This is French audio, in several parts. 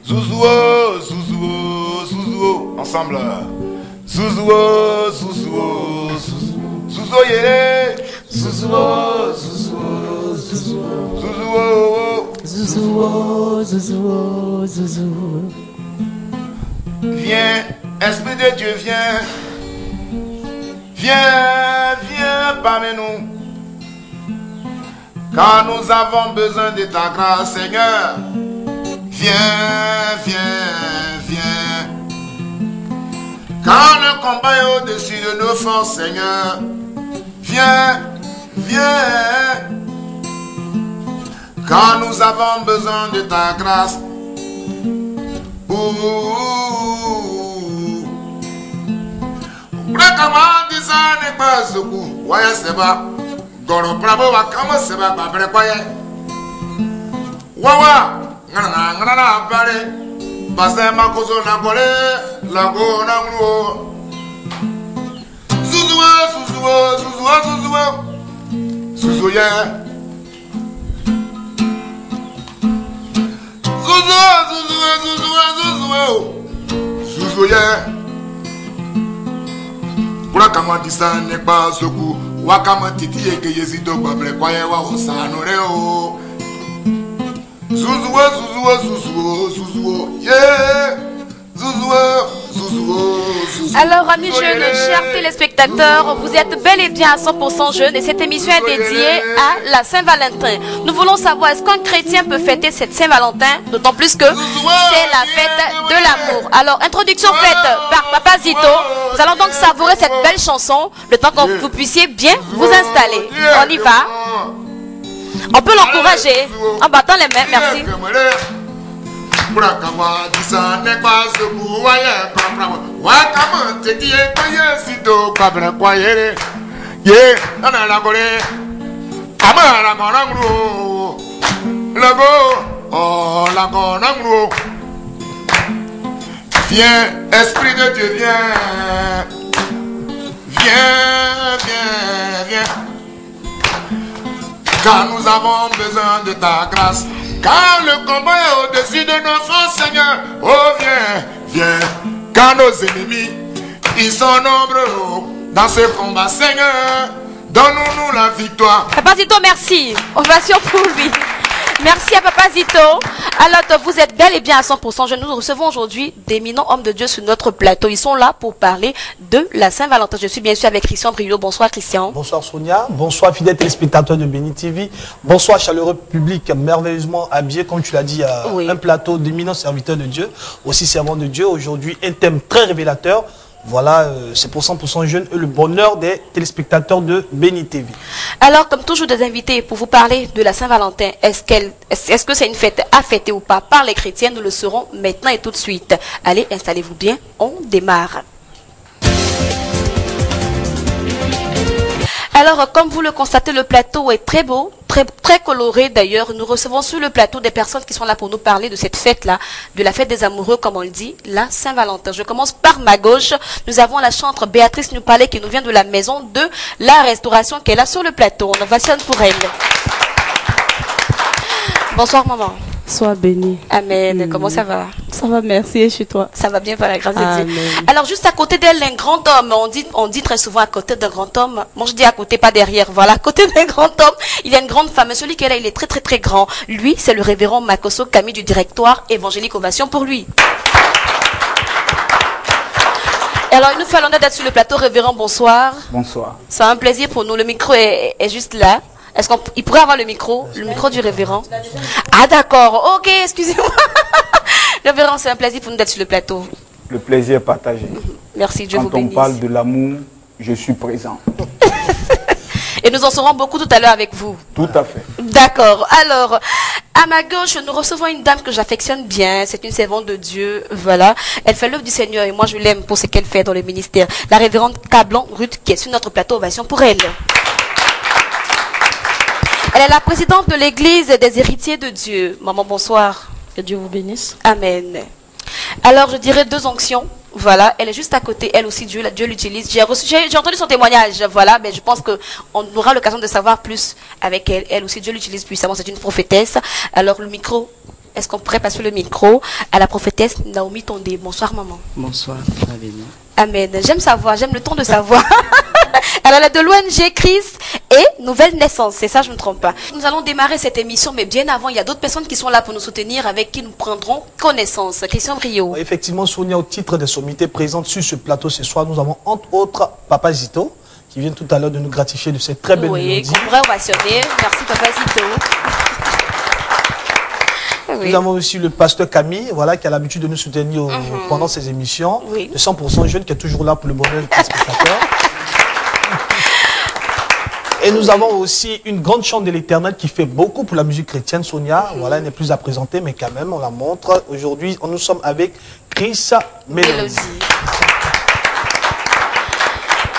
Zouzouo, zouzouo, zouzouo, ensemble. Zouzouo, zouzouo, zouzouo, zouzouo, yélé. Zouzouo, zouzouo, zouzouo, zouzouo, zouzouo, zouzouo, zouzouo. Viens, Esprit de Dieu, viens. Viens, viens parmi nous. Car nous avons besoin de ta grâce, Seigneur. Viens, viens, viens. Car le combat est au-dessus de nos forces, Seigneur. Viens, viens. Car nous avons besoin de ta grâce. Ngana pare pasa makoso na kole lago na ngro zuzuwa zuzuwa zuzuwa zuzuwa zuzuya zuzuwa zuzuwa zuzuwa zuzuwa zuzuya pura kama disane pa soku wakama titi eke yesido babre kwaye wa osanore o. Zouzouo, zouzouo, zouzouo, zouzouo, yeah. Zouzouo, zouzouo, zouzouo. Alors, amis jeunes, chers téléspectateurs, vous êtes bel et bien à 100% jeunes et cette émission est dédiée à la Saint-Valentin. Nous voulons savoir, est-ce qu'un chrétien peut fêter cette Saint-Valentin? D'autant plus que c'est la fête de l'amour. Alors, introduction faite par Papa Zito. Nous allons donc savourer cette belle chanson, le temps que vous puissiez bien vous installer. On y va. On peut l'encourager en battant les mains, merci. Viens, Esprit de Dieu, viens. Viens, viens, viens. Car nous avons besoin de ta grâce. Car le combat est au-dessus de nos forces, Seigneur. Oh, viens, viens. Car nos ennemis, ils sont nombreux dans ce combat, Seigneur. Donne-nous la victoire. Papa Zito, merci. Ovation pour lui. Merci à Papa Zito. Alors, vous êtes bel et bien à 100% jeunes. Nous recevons aujourd'hui d'éminents hommes de Dieu sur notre plateau. Ils sont là pour parler de la Saint-Valentin. Je suis bien sûr avec Christian Brillo. Bonsoir Christian. Bonsoir Sonia. Bonsoir fidèles téléspectateurs de Béni TV. Bonsoir chaleureux public merveilleusement habillé, comme tu l'as dit, à un plateau d'éminents serviteurs de Dieu, aussi servants de Dieu. Aujourd'hui, un thème très révélateur. Voilà, c'est pour 100% jeunes et le bonheur des téléspectateurs de Béni TV. Alors, comme toujours des invités, pour vous parler de la Saint-Valentin, est-ce que c'est une fête à fêter ou pas par les chrétiens? Nous le saurons maintenant et tout de suite. Allez, installez-vous bien, on démarre. Alors, comme vous le constatez, le plateau est très beau, très coloré d'ailleurs. Nous recevons sur le plateau des personnes qui sont là pour nous parler de cette fête-là, de la fête des amoureux, comme on le dit, la Saint-Valentin. Je commence par ma gauche. Nous avons la chantre Béatrice Nupalé qui nous vient de la maison de la restauration qui est là sur le plateau. On ovationne pour elle. Bonsoir maman. Sois béni. Amen. Comment ça va? Ça va, merci. Et chez toi? Ça va bien par la grâce de Dieu. Amen. Alors juste à côté d'elle, un grand homme. On dit très souvent à côté d'un grand homme. Moi je dis à côté, pas derrière. Voilà, à côté d'un grand homme, il y a une grande femme. Celui qui est là, il est très grand. Lui, c'est le révérend Makoso Camille du directoire évangélique. Ovation pour lui. Et alors il nous fait l'honneur d'être sur le plateau. Révérend, bonsoir. Bonsoir. C'est un plaisir pour nous. Le micro est juste là. Est-ce qu'il pourrait avoir le micro du révérend? Ah d'accord, ok, excusez-moi. Révérend, c'est un plaisir pour nous d'être sur le plateau. Le plaisir est partagé. Merci, Dieu vous bénisse. Quand on parle de l'amour, je suis présent. Et nous en saurons beaucoup tout à l'heure avec vous. Tout à fait. D'accord. Alors, à ma gauche, nous recevons une dame que j'affectionne bien. C'est une servante de Dieu. Voilà. Elle fait l'œuvre du Seigneur et moi, je l'aime pour ce qu'elle fait dans le ministère. La révérende Cablon Ruth, qui est sur notre plateau. Ovation pour elle. Elle est la présidente de l'église des héritiers de Dieu. Maman, bonsoir. Que Dieu vous bénisse. Amen. Alors, je dirais 2 onctions. Voilà, elle est juste à côté, elle aussi, Dieu l'utilise. J'ai entendu son témoignage, voilà, mais je pense qu'on aura l'occasion de savoir plus avec elle. Elle aussi, Dieu l'utilise puissamment, c'est une prophétesse. Alors, le micro, est-ce qu'on pourrait passer le micro à la prophétesse Naomi Tondé? Bonsoir, maman. Bonsoir, bienvenue. Amen. J'aime savoir, j'aime le ton de savoir. Alors, elle est de l'ONG Christ et Nouvelle Naissance, c'est ça, je ne me trompe pas. Nous allons démarrer cette émission, mais bien avant, il y a d'autres personnes qui sont là pour nous soutenir, avec qui nous prendrons connaissance. Christian Brio. Effectivement, Sonia, au titre des sommités présentes sur ce plateau ce soir, nous avons entre autres Papa Zito, qui vient tout à l'heure de nous gratifier de cette très belle mélodie. Oui, qu'on pourrait ovationner. Merci Papa Zito. Oui. Nous avons aussi le pasteur Camille, voilà, qui a l'habitude de nous soutenir pendant ces émissions. Oui. Le 100% jeune qui est toujours là pour le bonheur des spectateurs. Et nous avons aussi une grande chante de l'Éternel qui fait beaucoup pour la musique chrétienne, Sonia. Voilà, elle n'est plus à présenter, mais quand même, on la montre. Aujourd'hui, nous sommes avec Chris Mélodie.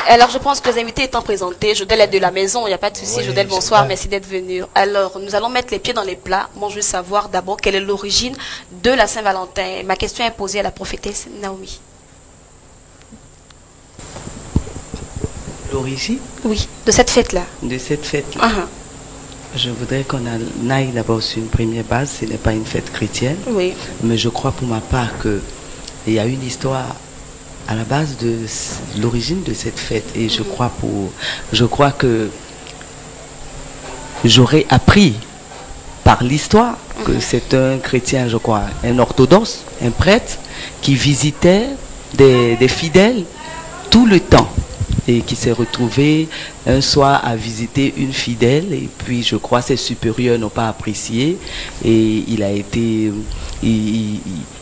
Alors, je pense que les invités étant présentés, Jodel est de la maison, il n'y a pas de souci. Oui, Jodel, bonsoir, merci d'être venu. Alors, nous allons mettre les pieds dans les plats. Moi, je veux savoir d'abord quelle est l'origine de la Saint-Valentin. Ma question est posée à la prophétesse Naomi. L'origine? Oui, de cette fête-là. De cette fête-là. Je voudrais qu'on aille d'abord sur une première base. Ce n'est pas une fête chrétienne. Oui. Mais je crois pour ma part qu'il y a une histoire à la base de l'origine de cette fête. Et je crois que j'aurais appris par l'histoire que c'est un chrétien, je crois, un orthodoxe, un prêtre, qui visitait des fidèles tout le temps. Et qui s'est retrouvé un soir à visiter une fidèle, et puis je crois ses supérieurs n'ont pas apprécié, et il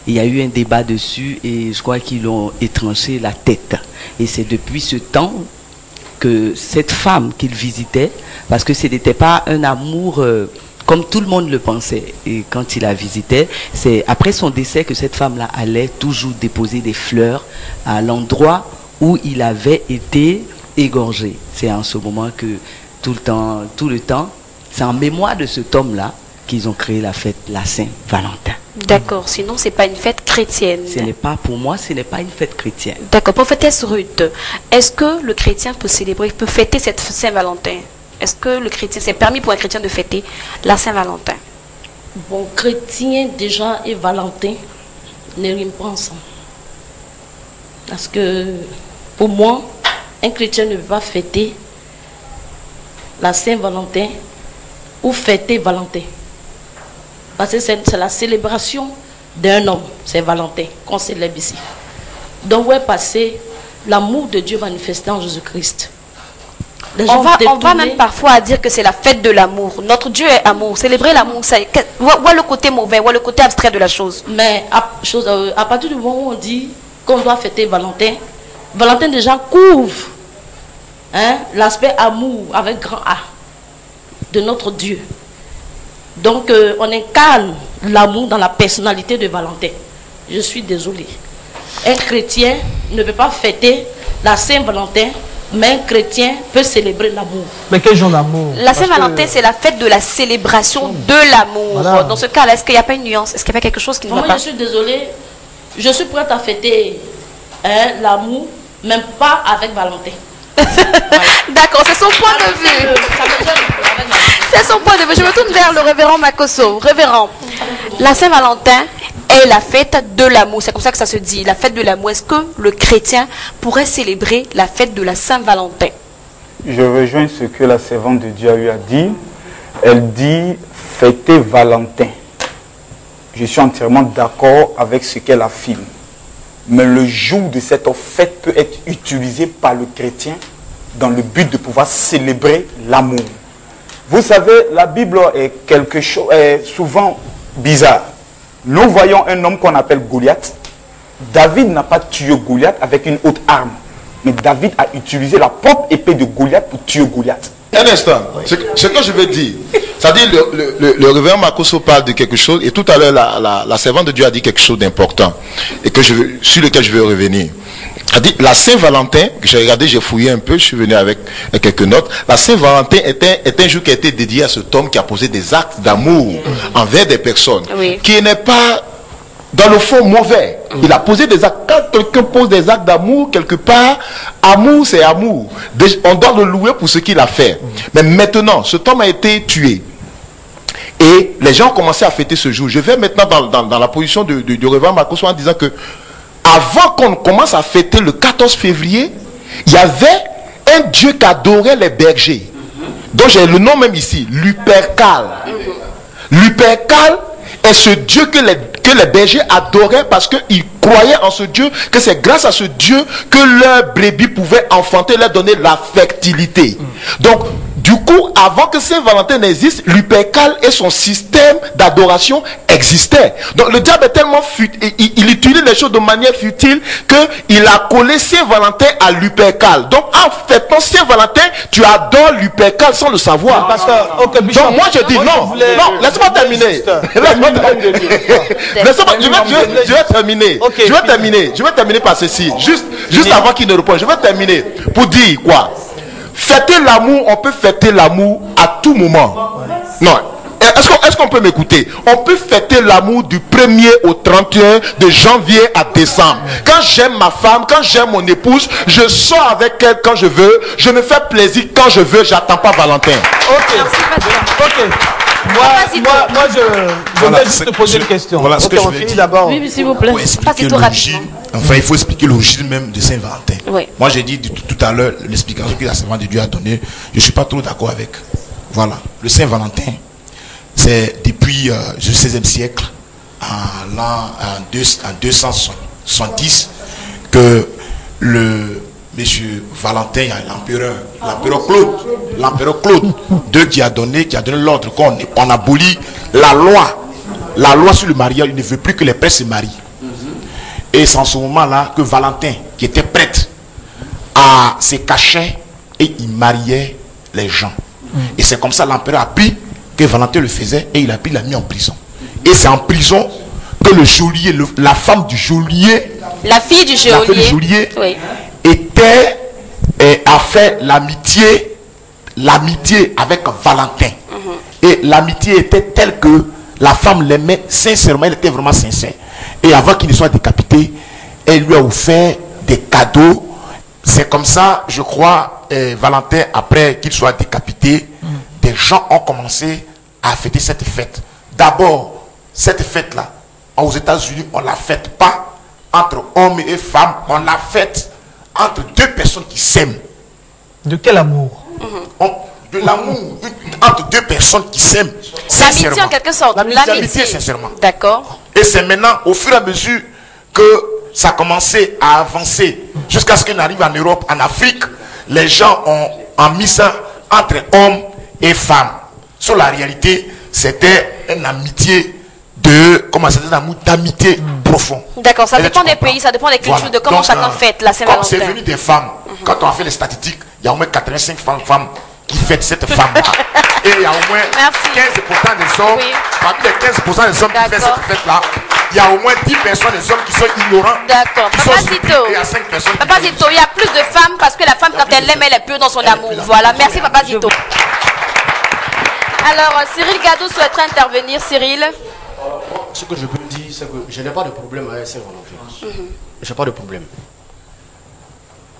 y a eu un débat dessus, et je crois qu'ils l'ont étranché la tête. Et c'est depuis ce temps que cette femme qu'il visitait, parce que ce n'était pas un amour comme tout le monde le pensait, et quand il la visitait, c'est après son décès que cette femme-là allait toujours déposer des fleurs à l'endroit où il avait été égorgé. C'est en ce moment que tout le temps, c'est en mémoire de cet homme-là qu'ils ont créé la fête, la Saint-Valentin. D'accord, sinon c'est pas une fête chrétienne. Ce n'est pas, pour moi, ce n'est pas une fête chrétienne. D'accord, prophétesse Ruth, est-ce que le chrétien peut célébrer, peut fêter cette Saint-Valentin? Est-ce que le chrétien, c'est permis pour un chrétien de fêter la Saint-Valentin? Bon, chrétien déjà et Valentin ne riment pas ensemble. Parce que pour moi, un chrétien ne peut pas fêter la Saint-Valentin ou fêter Valentin. Parce que c'est la célébration d'un homme, c'est Valentin, qu'on célèbre ici. Donc, où est passé l'amour de Dieu manifesté en Jésus-Christ? On va même parfois dire que c'est la fête de l'amour. Notre Dieu est amour. Célébrer l'amour, vois le côté mauvais, vois le côté abstrait de la chose. Mais à partir du moment où on dit qu'on doit fêter Valentin, Valentin déjà couvre l'aspect amour avec grand A de notre Dieu. Donc on incarne l'amour dans la personnalité de Valentin. Je suis désolée. Un chrétien ne peut pas fêter la Saint-Valentin, mais un chrétien peut célébrer l'amour. Mais quel genre d'amour? La Saint-Valentin, c'est la fête de la célébration de l'amour. Voilà. Dans ce cas-là, est-ce qu'il n'y a pas une nuance? Est-ce qu'il n'y a pas quelque chose qui ne va pas? Moi, je suis désolée. Je suis prête à fêter l'amour, même pas avec Valentin. D'accord, c'est son point de vue. C'est son point de vue. Je me tourne vers le révérend Makoso. Révérend, la Saint-Valentin est la fête de l'amour. C'est comme ça que ça se dit, la fête de l'amour. Est-ce que le chrétien pourrait célébrer la fête de la Saint-Valentin? Je rejoins ce que la servante de Dieu a eu à dire. Elle dit fêter Valentin. Je suis entièrement d'accord avec ce qu'elle affirme. Mais le jour de cette fête peut être utilisé par le chrétien dans le but de pouvoir célébrer l'amour. Vous savez, la Bible est souvent bizarre. Nous voyons un homme qu'on appelle Goliath. David n'a pas tué Goliath avec une autre arme. Mais David a utilisé la propre épée de Goliath pour tuer Goliath. Un instant, ce que je veux dire, c'est-à-dire le révérend Makosso parle de quelque chose, et tout à l'heure la servante de Dieu a dit quelque chose d'important, et sur lequel je veux revenir. Elle dit, la Saint-Valentin, que j'ai regardé, j'ai fouillé un peu, je suis venu avec quelques notes. La Saint-Valentin est un jour qui a été dédié à cet homme qui a posé des actes d'amour envers des personnes, qui n'est pas dans le fond mauvais. Il a posé des actes. Quand quelqu'un pose des actes d'amour, quelque part, amour c'est amour. On doit le louer pour ce qu'il a fait. Mais maintenant, cet homme a été tué. Et les gens ont commencé à fêter ce jour. Je vais maintenant dans la position du révérend Makosso en disant que avant qu'on commence à fêter le 14 février, il y avait un dieu qui adorait les bergers. Donc j'ai le nom même ici, Lupercal. Lupercal est ce dieu que les bergers adoraient parce qu'ils croyaient en ce dieu, que c'est grâce à ce dieu que leurs brebis pouvaient enfanter, leur donner la fertilité. Donc, du coup, avant que Saint-Valentin n'existe, Lupercal et son système d'adoration existaient. Donc le diable est tellement futile, il utilise les choses de manière futile qu'il a collé Saint-Valentin à Lupercal. Donc en fêtant Saint-Valentin, tu adores Lupercal sans le savoir. Donc moi je dis non, laisse-moi terminer. Je vais terminer par ceci. Juste avant qu'il ne réponde, je vais terminer pour dire quoi. Fêter l'amour, on peut fêter l'amour à tout moment. Non. Est-ce qu'on peut m'écouter? On peut fêter l'amour du 1er au 31, de janvier à décembre. Quand j'aime ma femme, quand j'aime mon épouse, je sors avec elle quand je veux, je me fais plaisir quand je veux, j'attends pas Valentin. Ok. Moi, je vais juste te poser une question. Voilà ce que je vais dire d'abord. Oui, s'il vous plaît. Enfin, il faut expliquer l'origine même de Saint-Valentin. Oui. Moi, j'ai dit tout à l'heure l'explication que la servante de Dieu a donnée. Je ne suis pas trop d'accord avec. Voilà. Le Saint-Valentin, c'est depuis le XVIe siècle, en 270, que le Monsieur Valentin, l'empereur Claude II qui a donné l'ordre qu'on abolit la loi sur le mariage. Il ne veut plus que les prêtres se marient. Et c'est en ce moment-là que Valentin, qui était prêtre, se cachait et il mariait les gens. Et c'est comme ça l'empereur a pris que Valentin le faisait et il a mis en prison. Et c'est en prison que le geôlier, la femme du geôlier, la fille du geôlier, a fait l'amitié avec Valentin. Et l'amitié était telle que la femme l'aimait sincèrement, elle était vraiment sincère. Et avant qu'il ne soit décapité, elle lui a offert des cadeaux. C'est comme ça, je crois, Valentin, après qu'il soit décapité, des gens ont commencé à fêter cette fête. D'abord, cette fête-là, aux États-Unis, on ne la fête pas entre hommes et femmes, on la fête entre deux personnes qui s'aiment. De quel amour? De l'amour entre deux personnes qui s'aiment. L'amitié en quelque sorte. L'amitié, sincèrement. D'accord. Et c'est maintenant, au fur et à mesure que ça a commencé à avancer, jusqu'à ce qu'on arrive en Europe, en Afrique, les gens ont mis ça entre hommes et femmes. Sur la réalité, c'était une amitié un amour d'amitié profond. D'accord, ça dépend des pays, ça dépend des cultures, de comment chacun fête la Saint-Valentin. C'est venu des femmes. Quand on a fait les statistiques, il y a au moins 85 femmes qui fêtent cette femme-là. Et il y a au moins 15% des hommes, parmi les 15% des hommes qui fêtent cette fête-là, il y a au moins 10 personnes des hommes qui sont ignorants. D'accord. Papa Zito, il y a plus de femmes parce que la femme, quand elle l'aime, elle est pure dans son amour. Voilà, merci Papa Zito. Alors, Cyril Gadou souhaiterait intervenir. Cyril? Ce que je peux dire, c'est que je n'ai pas de problème avec Saint-Valentin. Je n'ai pas de problème.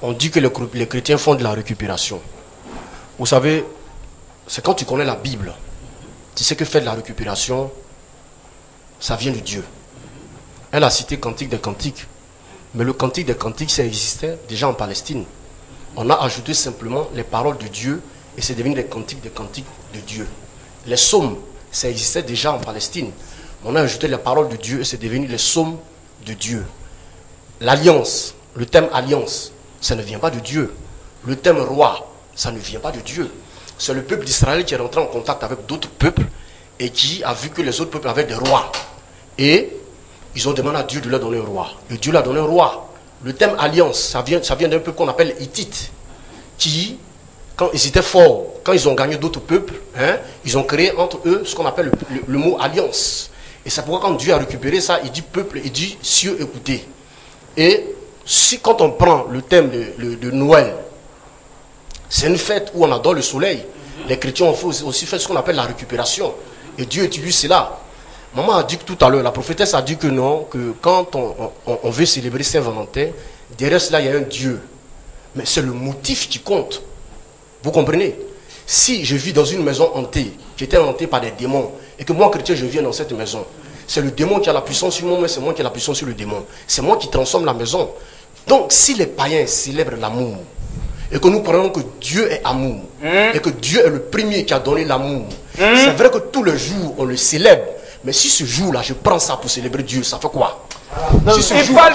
On dit que les chrétiens font de la récupération. Vous savez, c'est quand tu connais la Bible, tu sais que faire de la récupération, ça vient de Dieu. Elle a cité Cantique des Cantiques. Mais le Cantique des Cantiques, ça existait déjà en Palestine. On a ajouté simplement les paroles de Dieu et c'est devenu les Cantiques des Cantiques de Dieu. Les psaumes, ça existait déjà en Palestine. On a ajouté les paroles de Dieu et c'est devenu les psaumes de Dieu. L'alliance, le thème alliance, ça ne vient pas de Dieu. Le thème roi, ça ne vient pas de Dieu. C'est le peuple d'Israël qui est rentré en contact avec d'autres peuples et qui a vu que les autres peuples avaient des rois. Et ils ont demandé à Dieu de leur donner un roi. Et Dieu leur a donné un roi. Le thème alliance, ça vient d'un peuple qu'on appelle Hittite, qui quand ils étaient forts, quand ils ont gagné d'autres peuples, hein, ils ont créé entre eux ce qu'on appelle le mot alliance. Et c'est pourquoi quand Dieu a récupéré ça, il dit peuple, il dit cieux, écoutez. Et si quand on prend le thème de Noël, c'est une fête où on adore le soleil. Les chrétiens ont aussi fait ce qu'on appelle la récupération. Et Dieu utilise cela. Maman a dit que tout à l'heure, la prophétesse a dit que non, que quand on veut célébrer Saint-Valentin, derrière cela, il y a un Dieu. Mais c'est le motif qui compte. Vous comprenez? Si je vis dans une maison hantée, qui était hantée par des démons, et que moi, chrétien, je viens dans cette maison, c'est le démon qui a la puissance sur moi, mais c'est moi qui ai la puissance sur le démon. C'est moi qui transforme la maison. Donc, si les païens célèbrent l'amour, et que nous croyons que Dieu est amour, et que Dieu est le premier qui a donné l'amour, c'est vrai que tous les jours, on le célèbre. Mais si ce jour-là, je prends ça pour célébrer Dieu, ça fait quoi? Si ce jour-là,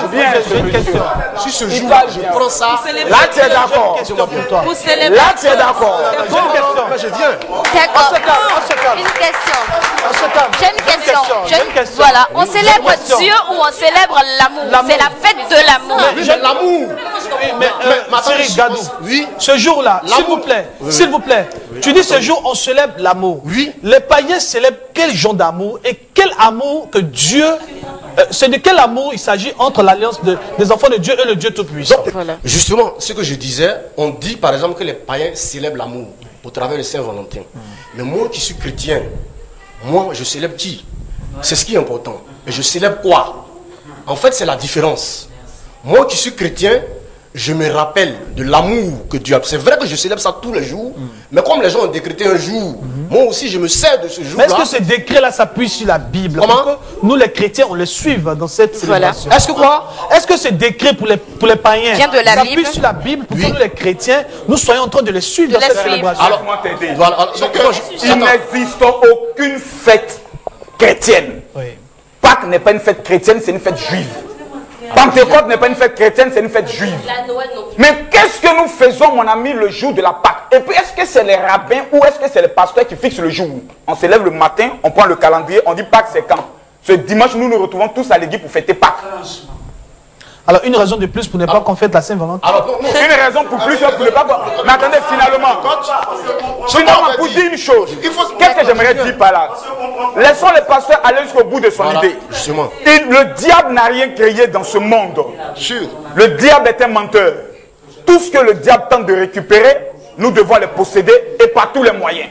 je prends ça, là tu es d'accord. Là tu es d'accord. Je viens. D'accord. Une question. J'ai une question. Voilà. On célèbre Dieu ou on célèbre l'amour? C'est la fête de l'amour. Oui, mais l'amour. Mais Cyril Gadou, oui. Ce jour-là, s'il vous plaît, tu dis ce jour on célèbre l'amour. Oui. Les païens célèbrent quel genre d'amour et quel amour que Dieu... c'est de quel amour il s'agit entre l'alliance des enfants de Dieu et le Dieu Tout-Puissant? Voilà. Justement, ce que je disais, on dit par exemple que les païens célèbrent l'amour au travers de Saint-Valentin. Mais moi qui suis chrétien, moi je célèbre qui? C'est ce qui est important. Et je célèbre quoi? En fait, c'est la différence. Moi qui suis chrétien, je me rappelle de l'amour que Dieu a. C'est vrai que je célèbre ça tous les jours, mais comme les gens ont décrété un jour, moi aussi je me sers de ce jour-là. Mais est-ce que ce décret-là s'appuie sur la Bible? Comment? Nous les chrétiens, on le suive dans cette célébration. Est-ce que quoi? Est-ce que ce décret pour les païens vient de la s'appuie Bible? sur la Bible pour que nous les chrétiens, nous soyons en train de les suivre dans cette célébration? Alors, il n'existe aucune fête chrétienne. Oui. Pâques n'est pas une fête chrétienne, c'est une fête juive. Pentecôte n'est pas une fête chrétienne, c'est une fête juive. Mais qu'est-ce que nous faisons, mon ami, le jour de la Pâque? Et puis, est-ce que c'est les rabbins ou est-ce que c'est les pasteurs qui fixent le jour? On se lève le matin, on prend le calendrier, on dit Pâques, c'est quand? Ce dimanche, nous nous retrouvons tous à l'église pour fêter Pâques. Alors, une raison de plus pour ne pas qu'on fête la Saint-Valentin. Une raison pour plus pour ne pas... Mais attendez, finalement, pour dire une chose, qu'est-ce que j'aimerais dire par là? Laissons les pasteurs aller jusqu'au bout de son idée. Justement. Et le diable n'a rien créé dans ce monde. Sûr. Le diable est un menteur. Tout ce que le diable tente de récupérer, nous devons les posséder et par tous les moyens.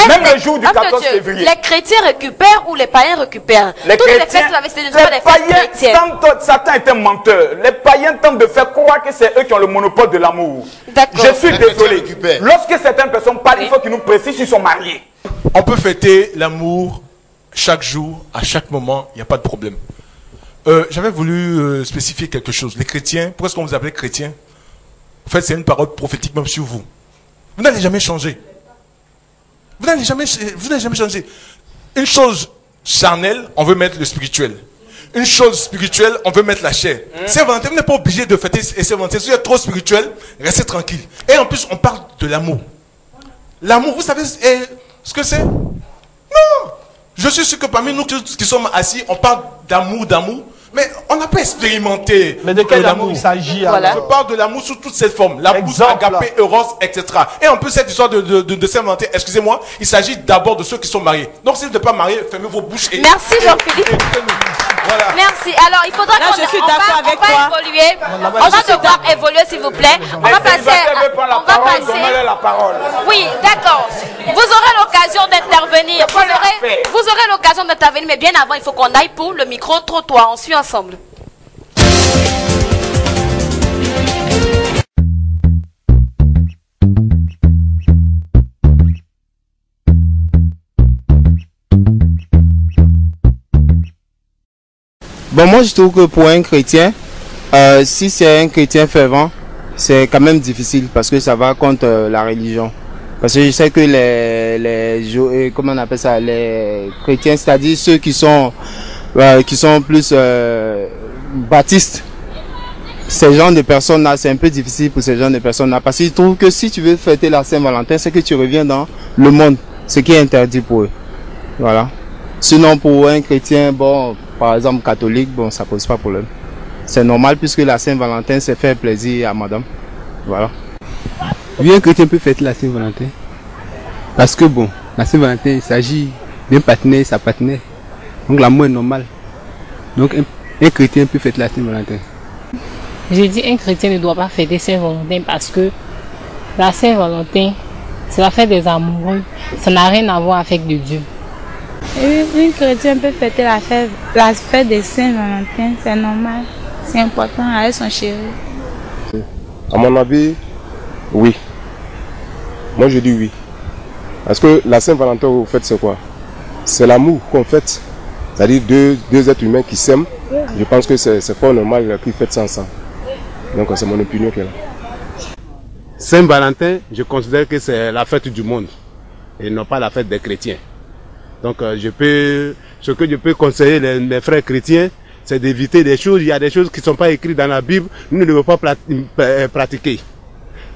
Même le jour du 14 février. Les chrétiens récupèrent ou les païens récupèrent? Les Toutes chrétiens, les païens tentent, Satan est un menteur. Les païens tentent de faire croire que c'est eux qui ont le monopole de l'amour. Je suis désolé. Lorsque certaines personnes parlent, il faut qu'ils nous précisent s'ils sont mariés. On peut fêter l'amour chaque jour, à chaque moment, il n'y a pas de problème. J'avais voulu spécifier quelque chose. Les chrétiens, pourquoi est-ce qu'on vous appelle chrétien? En fait, c'est une parole prophétique même sur vous. Vous n'allez jamais changer. Vous n'allez jamais changer. Une chose charnelle, on veut mettre le spirituel. Une chose spirituelle, on veut mettre la chair. Saint-Valentin, vous n'êtes pas obligé de fêter Saint-Valentin. Si vous êtes trop spirituel, restez tranquille. Et en plus, on parle de l'amour. L'amour, vous savez ce que c'est? Non! Je suis sûr que parmi nous qui sommes assis, on parle d'amour. Mais on n'a pas expérimenté. Mais de quel amour il s'agit? Voilà. Je parle de l'amour sous toutes ses formes. L'amour, agapé, eros, etc. Et en plus, cette histoire de Saint-Valentin, excusez-moi, il s'agit d'abord de ceux qui sont mariés. Donc, si vous n'êtes pas mariés, fermez vos bouches et... Merci Jean-Philippe. Voilà. Merci. Alors, il faudra qu'on évoluer. On va devoir évoluer, s'il vous plaît. On va passer. Oui, d'accord. Vous aurez l'occasion d'intervenir. Vous aurez l'occasion d'intervenir, mais bien avant, il faut qu'on aille pour le micro-trottoir. On suit ensemble. Bon, moi je trouve que pour un chrétien, si c'est un chrétien fervent, c'est quand même difficile parce que ça va contre la religion. Parce que je sais que comment on appelle ça, les chrétiens, c'est-à-dire ceux qui sont plus baptistes, ces genres de personnes-là, c'est un peu difficile pour ces genres de personnes-là. Parce qu'ils trouvent que si tu veux fêter la Saint-Valentin, c'est que tu reviens dans le monde, ce qui est interdit pour eux. Voilà. Sinon, pour un chrétien, bon, par exemple catholique, bon, ça pose pas problème. C'est normal puisque la Saint-Valentin, c'est faire plaisir à madame. Voilà. Oui, un chrétien peut fêter la Saint-Valentin. Parce que bon, la Saint-Valentin, il s'agit d'un partenaire et sa partenaire. Donc l'amour est normal. Donc un chrétien peut fêter la Saint-Valentin. Je dis un chrétien ne doit pas fêter Saint-Valentin parce que la Saint-Valentin, c'est la fête des amoureux. Ça n'a rien à voir avec de Dieu. Un chrétien peut fêter la fête des Saint-Valentin, c'est normal. C'est important avec son chéri. À mon avis, oui. Moi je dis oui. Parce que la Saint-Valentin, vous faites c'est quoi? C'est l'amour qu'on fête. C'est-à-dire deux êtres humains qui s'aiment. Je pense que c'est fort normal qu'ils fêtent ça ensemble. Donc c'est mon opinion qui est là. Saint-Valentin, je considère que c'est la fête du monde et non pas la fête des chrétiens. Donc ce que je peux conseiller les frères chrétiens, c'est d'éviter des choses. Il y a des choses qui ne sont pas écrites dans la Bible, nous ne devons pas pratiquer.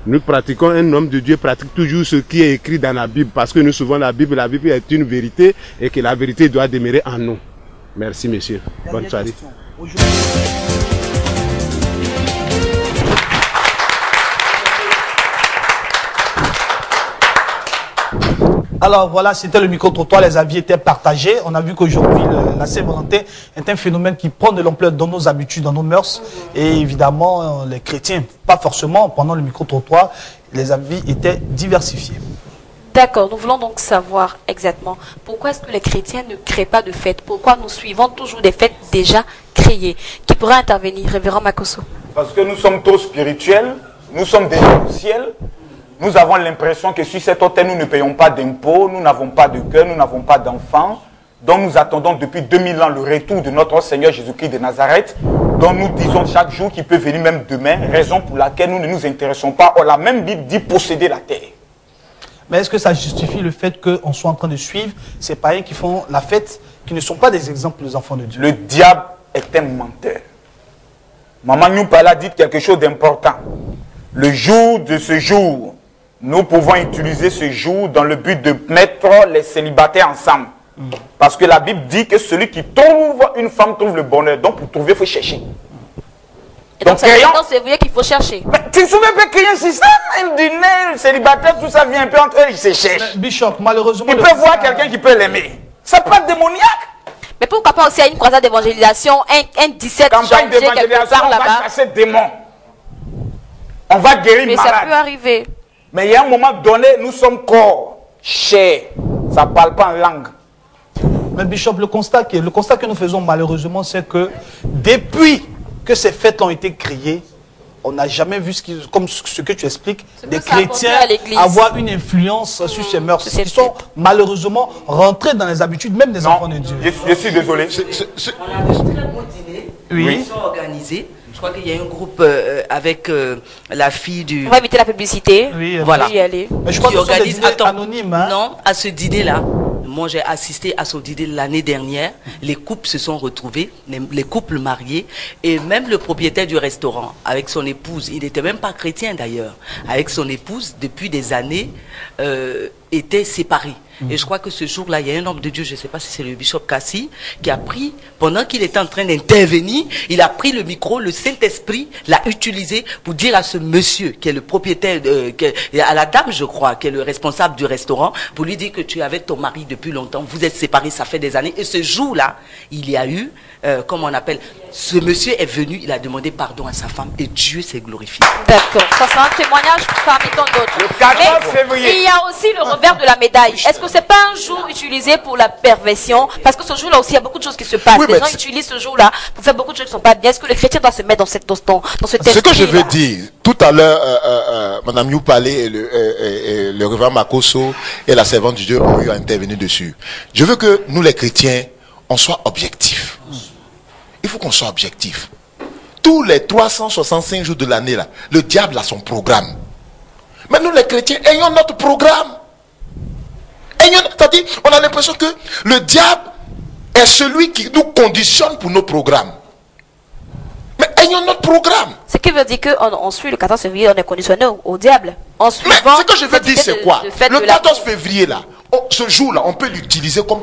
Nous pratiquons, un homme de Dieu pratique toujours ce qui est écrit dans la Bible, parce que nous suivons la Bible est une vérité et que la vérité doit demeurer en nous. Merci messieurs. Bonne soirée. Alors voilà, c'était le micro-trottoir, les avis étaient partagés. On a vu qu'aujourd'hui, la Saint-Valentin est un phénomène qui prend de l'ampleur dans nos habitudes, dans nos mœurs. Et évidemment, les chrétiens, pas forcément, pendant le micro-trottoir, les avis étaient diversifiés. D'accord, nous voulons donc savoir exactement pourquoi est-ce que les chrétiens ne créent pas de fêtes? Pourquoi nous suivons toujours des fêtes déjà créées? Qui pourrait intervenir, révérend Makosso? Parce que nous sommes trop spirituels, nous sommes déjà au ciel. Nous avons l'impression que sur cet autel, nous ne payons pas d'impôts, nous n'avons pas de cœur, nous n'avons pas d'enfants. Donc nous attendons depuis 2000 ans le retour de notre Seigneur Jésus-Christ de Nazareth, dont nous disons chaque jour qu'il peut venir même demain, raison pour laquelle nous ne nous intéressons pas. Or, la même Bible dit posséder la terre. Mais est-ce que ça justifie le fait qu'on soit en train de suivre ces païens qui font la fête, qui ne sont pas des exemples des enfants de Dieu? Le diable est un menteur. Maman Nyoupala dit quelque chose d'important. Le jour de ce jour, nous pouvons utiliser ce jour dans le but de mettre les célibataires ensemble. Parce que la Bible dit que celui qui trouve une femme trouve le bonheur. Donc pour trouver, il faut chercher. Et donc c'est vous qu'il faut chercher. Mais tu ne souviens pas qu'il y a un système, un dîner, célibataire, tout ça vient un peu entre eux, ils se cherchent. Bishop, malheureusement... Il peut voir quelqu'un qui peut l'aimer. C'est pas démoniaque. Mais pourquoi pas aussi à une croisade d'évangélisation, un 17 campagne janvier quelque part là-bas. On va chasser démons. On va guérir malade. Mais ça peut arriver. Mais il y a un moment donné, nous sommes corps, chair. Ça ne parle pas en langue. Mais Bishop, le constat que nous faisons malheureusement, c'est que depuis que ces fêtes ont été créées, on n'a jamais vu, comme ce que tu expliques, des chrétiens avoir une influence sur ces mœurs qui sont malheureusement rentrés dans les habitudes même des enfants de Dieu. Je suis désolé. On a de très bons dîners qui sont organisés. Je crois qu'il y a un groupe avec la fille du... On va éviter la publicité. Oui, voilà. Y aller. Mais je crois que c'est des dîners anonymes. Hein? Non, à ce dîner-là, moi j'ai assisté à ce dîner l'année dernière. Les couples se sont retrouvés, les couples mariés, et même le propriétaire du restaurant, avec son épouse, il n'était même pas chrétien d'ailleurs, avec son épouse, depuis des années, étaient séparés. Et je crois que ce jour-là, il y a un homme de Dieu, je ne sais pas si c'est le bishop Cassie, qui a pris, pendant qu'il était en train d'intervenir, il a pris le micro, le Saint-Esprit l'a utilisé pour dire à ce monsieur, qui est le propriétaire, à la dame, je crois, qui est le responsable du restaurant, pour lui dire que tu es avec ton mari depuis longtemps, vous êtes séparés, ça fait des années. Et ce jour-là, il y a eu, comment on appelle, ce monsieur est venu, il a demandé pardon à sa femme et Dieu s'est glorifié. D'accord, ça c'est un témoignage parmi tant d'autres. Le 14 février. Il y a aussi le revers de la médaille. Est-ce que c'est pas un jour utilisé pour la perversion? Parce que ce jour-là aussi, il y a beaucoup de choses qui se passent. Les gens utilisent ce jour-là pour faire beaucoup de choses qui ne sont pas bien. Est-ce que le chrétien doit se mettre dans ce texte? Ce que je veux dire, tout à l'heure, Mme Nyoupale et le révérend Makosso et la servante du Dieu ont eu à intervenir dessus. Je veux que nous les chrétiens, on soit objectifs. Il faut qu'on soit objectif. Tous les 365 jours de l'année, là, le diable a son programme. Mais nous les chrétiens, ayons notre programme. C'est-à-dire, on a l'impression que le diable est celui qui nous conditionne pour nos programmes. Mais ayons notre programme. Ce qui veut dire qu'on suit le 14 février, on est conditionné au diable. En suivant, mais ce que je veux dire, c'est quoi? Le 14 février, là, ce jour-là, on peut l'utiliser comme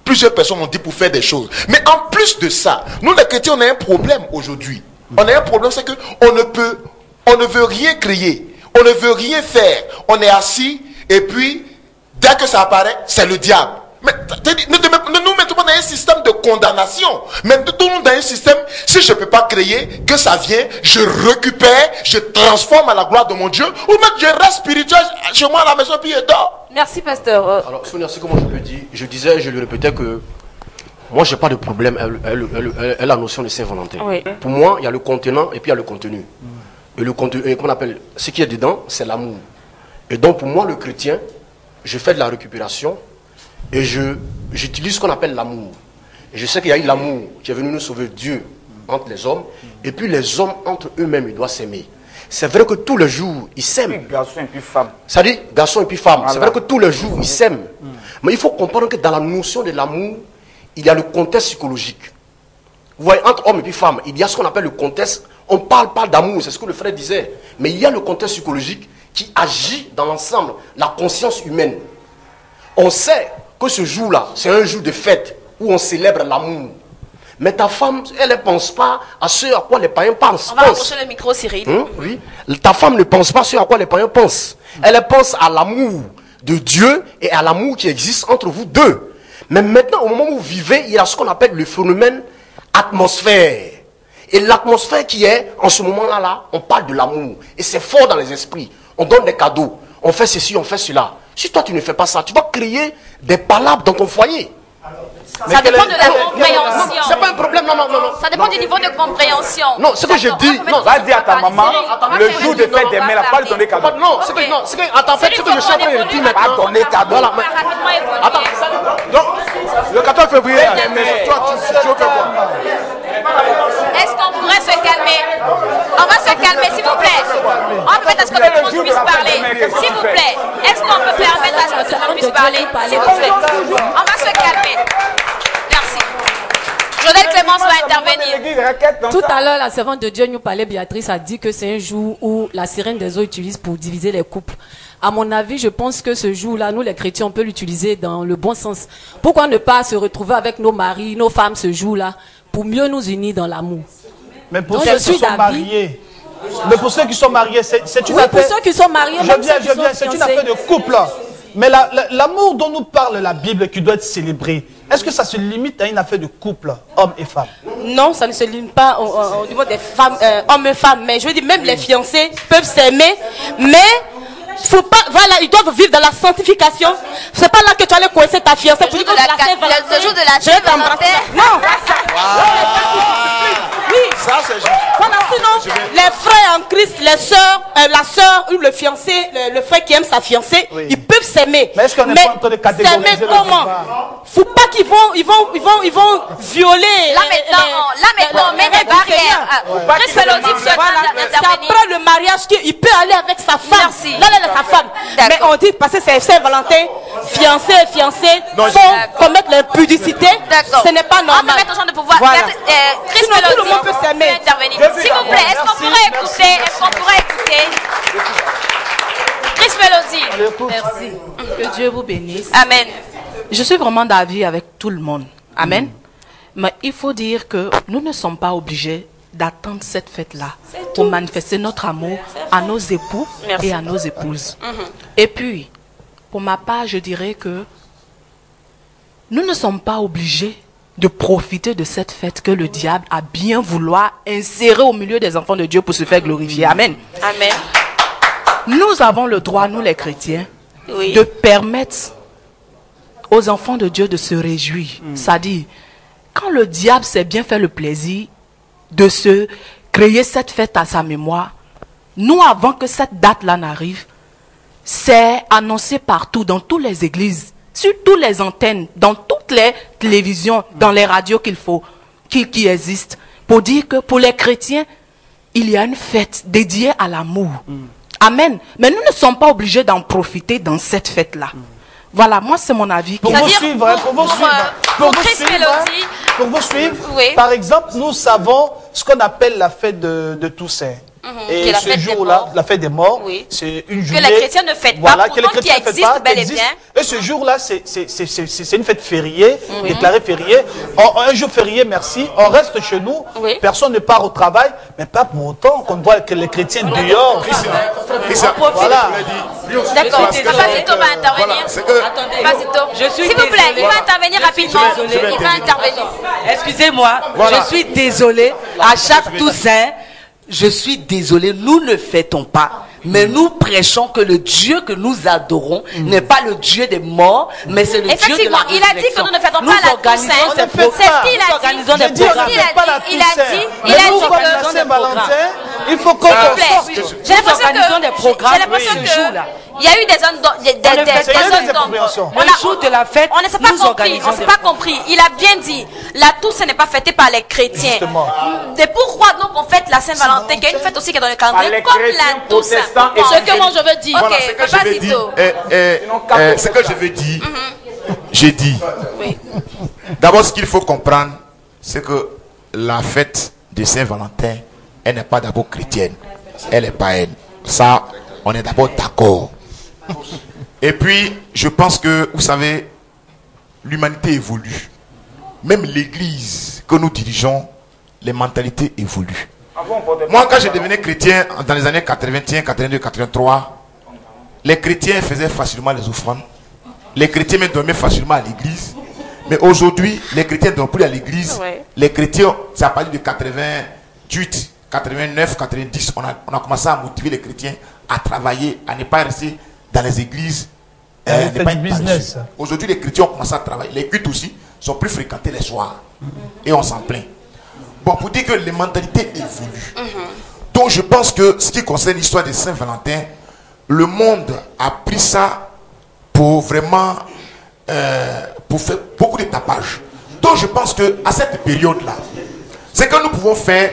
plusieurs personnes ont dit pour faire des choses. Mais en plus de ça, nous les chrétiens, on a un problème aujourd'hui. On a un problème, c'est qu'on ne veut rien créer. On ne veut rien faire. On est assis et puis, dès que ça apparaît, c'est le diable. Mais ne nous mettons pas dans un système de condamnation. Mais mettons-nous dans un système, si je ne peux pas créer, que ça vient, je récupère, je transforme à la gloire de mon Dieu, ou même je reste spirituel chez moi à la maison puis je dors. Merci, pasteur. Alors, Sonia, c'est comment je le dis. Je disais, je le répétais que moi, je n'ai pas de problème avec la notion de Saint-Valentin. Oui. Pour moi, il y a le contenant et puis il y a le contenu. Et le contenu, qu'on appelle, ce qui est dedans, c'est l'amour. Et donc, pour moi, le chrétien, je fais de la récupération et j'utilise ce qu'on appelle l'amour. Et je sais qu'il y a eu l'amour qui est venu nous sauver, Dieu, entre les hommes. Et puis, les hommes, entre eux-mêmes, ils doivent s'aimer. C'est vrai que tous les jours, ils s'aiment. Garçon et puis femme. Ça dit, garçon et puis femme. Voilà. C'est vrai que tous les jours, ils s'aiment. Mais il faut comprendre que dans la notion de l'amour, il y a le contexte psychologique. Vous voyez, entre hommes et puis femmes, il y a ce qu'on appelle le contexte. On ne parle pas d'amour, c'est ce que le frère disait. Mais il y a le contexte psychologique qui agit dans l'ensemble, la conscience humaine. On sait que ce jour-là, c'est un jour de fête où on célèbre l'amour. Mais ta femme, elle ne pense pas à ce à quoi les païens pensent. On va rapprocher le micro, Cyril. Oui. Ta femme ne pense pas à ce à quoi les païens pensent. Elle pense à l'amour de Dieu et à l'amour qui existe entre vous deux. Mais maintenant, au moment où vous vivez, il y a ce qu'on appelle le phénomène atmosphère. Et l'atmosphère qui est, en ce moment-là, on parle de l'amour. Et c'est fort dans les esprits. On donne des cadeaux. On fait ceci, on fait cela. Si toi, tu ne fais pas ça, tu vas créer des palabres dans ton foyer. Ça dépend de la compréhension. C'est pas un problème, non. Ça dépend du niveau de compréhension. Non, ce que je dis, non, Va dire à ta maman, le jour de fête des mères, elle n'a pas donné cadeau. Non, c'est que je suis en train de dire maintenant. Pas donné cadeau. Voilà, attends, donc, le 14 février, toi, tu fais quoi? Est-ce qu'on pourrait se calmer? On va se calmer, s'il vous plaît. On va permettre à ce que tout le monde puisse parler. S'il vous plaît. Est-ce qu'on peut permettre à ce que tout le monde puisse parler? S'il vous plaît. On va se calmer. Merci. Jonel Clémence va intervenir. Tout à l'heure, la servante de Dieu nous parlait, Béatrice a dit que c'est un jour où la sirène des eaux utilise pour diviser les couples. À mon avis, je pense que ce jour-là, nous les chrétiens, on peut l'utiliser dans le bon sens. Pourquoi ne pas se retrouver avec nos maris, nos femmes ce jour-là, pour mieux nous unir dans l'amour? Mais pour ceux qui sont mariés, c'est une affaire. Pour ceux qui sont mariés, je viens, c'est une affaire de couple. Mais l'amour dont nous parle la Bible qui doit être célébré, est-ce que ça se limite à une affaire de couple, homme et femme? Non, ça ne se limite pas au niveau des femmes, hommes et femmes. Mais je veux dire, même les fiancés peuvent s'aimer, mais faut pas, voilà, ils doivent vivre dans la sanctification. C'est pas là que tu allais coincer ta fiancée pour dire que le jour de la Saint-Valentin. Non. Oui. Ça, c'est juste. Voilà, sinon, les frères en Christ, les sœurs, la sœur ou le fiancé, le frère qui aime sa fiancée, ils peuvent s'aimer. Mais est-ce qu'on n'est pas en train de catégoriser s'aimer comment? Faut pas qu'ils vont violer. Là maintenant, on met des barrières. C'est après le mariage qu'il peut aller avec sa femme. Merci. Là, elle est sa femme. Mais on dit, parce que c'est Saint-Valentin, fiancé et fiancée faut commettre l'impudicité. Ce n'est pas normal. On va mettre au champ de pouvoir. Voilà. Chris Sinon, tout le monde peut s'aimer. S'il vous plaît, est-ce qu'on pourrait écouter? Chris Mélodie. Merci. Que Dieu vous bénisse. Amen. Je suis vraiment d'avis avec tout le monde. Amen. Mais il faut dire que nous ne sommes pas obligés d'attendre cette fête-là pour manifester notre amour à nos époux et à nos épouses. Et puis, pour ma part, je dirais que nous ne sommes pas obligés de profiter de cette fête que le diable a bien vouloir insérer au milieu des enfants de Dieu pour se faire glorifier. Amen. Amen. Nous avons le droit, nous les chrétiens, oui, de permettre aux enfants de Dieu de se réjouir. C'est-à-dire, quand le diable s'est bien fait le plaisir de se créer cette fête à sa mémoire, nous, avant que cette date-là n'arrive, c'est annoncé partout, dans toutes les églises, sur toutes les antennes, dans toutes les télévisions, dans les radios qui existent, pour dire que pour les chrétiens, il y a une fête dédiée à l'amour. Amen. Mais nous ne sommes pas obligés d'en profiter dans cette fête-là. Voilà, moi c'est mon avis. Pour vous suivre, par exemple, nous savons ce qu'on appelle la fête de Toussaint. Et ce jour-là, la fête des morts, c'est une journée... Que les chrétiens ne fêtent pas, pourtant qui existe bel et bien. Et ce jour-là, c'est une fête fériée, déclarée fériée. Un jour férié, merci. On reste chez nous, personne ne part au travail, mais pas pour autant qu'on voit que les chrétiens dehors. Voilà. D'accord, Papazito va intervenir. Papazito, s'il vous plaît, il va intervenir rapidement. Il va intervenir. Excusez-moi, je suis désolé. À chaque Toussaint, je suis désolé, nous ne fêtons pas. Mais nous prêchons que le Dieu que nous adorons n'est pas le Dieu des morts, mais c'est le Dieu de la résurrection. Il a dit que nous ne fêtons pas la Toussaint. C'est ce qu'il a dit. Il a dit que Saint-Valentin, il faut qu'on j'ai l'impression des programmes ce jour-là. Il y a eu des zones d'ombre. Le jour de la fête, on ne s'est pas compris. On ne s'est pas compris. Il a bien dit, la Toussaint n'est pas fêtée par les chrétiens. Et pourquoi donc on fête la Saint-Valentin, qui est une fête aussi qui est dans le calendrier, comme la Toussaint? Ce que moi je veux dire. Voilà, ce que je veux dire, j'ai dit. D'abord, ce qu'il faut comprendre, c'est que la fête de Saint-Valentin, elle n'est pas d'abord chrétienne, elle est païenne. Ça, on est d'abord d'accord. Et puis, je pense que, vous savez, l'humanité évolue. Même l'église que nous dirigeons, les mentalités évoluent. Moi, quand je devenais chrétien dans les années 81, 82, 83, les chrétiens faisaient facilement les offrandes. Les chrétiens même dormaient facilement à l'église. Mais aujourd'hui, les chrétiens ne dorment plus à l'église. Les chrétiens, c'est à partir de 88, 89, 90, on a commencé à motiver les chrétiens à travailler, à ne pas rester dans les églises. Business. Aujourd'hui, les chrétiens ont commencé à travailler. Les cultes aussi sont plus fréquentés les soirs. Et on s'en plaint. Bon, pour dire que les mentalités évoluent. Donc, je pense que ce qui concerne l'histoire de Saint-Valentin, le monde a pris ça pour vraiment pour faire beaucoup de tapage. Donc, je pense que à cette période-là, ce que nous pouvons faire,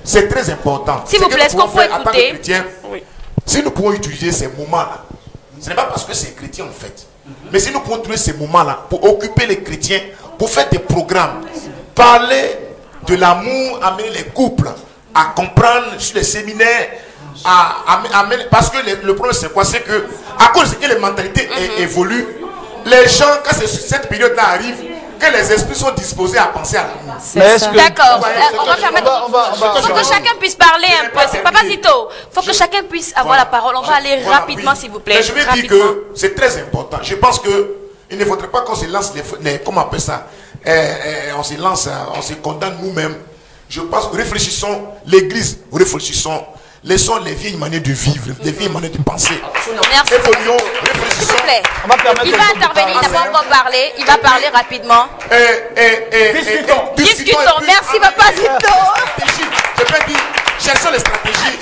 c'est très important. S'il vous plaît, est-ce qu'on peut écouter? Si nous pouvons utiliser ces moments-là, ce n'est pas parce que c'est chrétien en fait, mais si nous pouvons trouver ces moments-là pour occuper les chrétiens, pour faire des programmes, parler de l'amour, amener les couples à comprendre sur les séminaires, parce que le problème c'est quoi? C'est que à cause que les mentalités évoluent, les gens, quand cette période-là arrive, que les esprits sont disposés à penser à l'amour. D'accord, on va permettre. Il faut que chacun puisse parler un peu. C'est Papazito. Il faut que chacun puisse avoir la parole. On va aller rapidement, s'il vous plaît. Mais je veux dire que c'est très important. Je pense que il ne faudrait pas qu'on se lance comment on appelle ça, on se lance, on se condamne nous-mêmes. Je pense que réfléchissons, l'église, réfléchissons. Laissons les vieilles manières de vivre, les vieilles manières de penser. Merci. Évoluons, réfléchissons. S'il vous plaît. Il va intervenir, il n'a pas encore parlé. Il va parler rapidement. Discutons. Merci, Papazito. Je peux dire, cherchons les stratégies.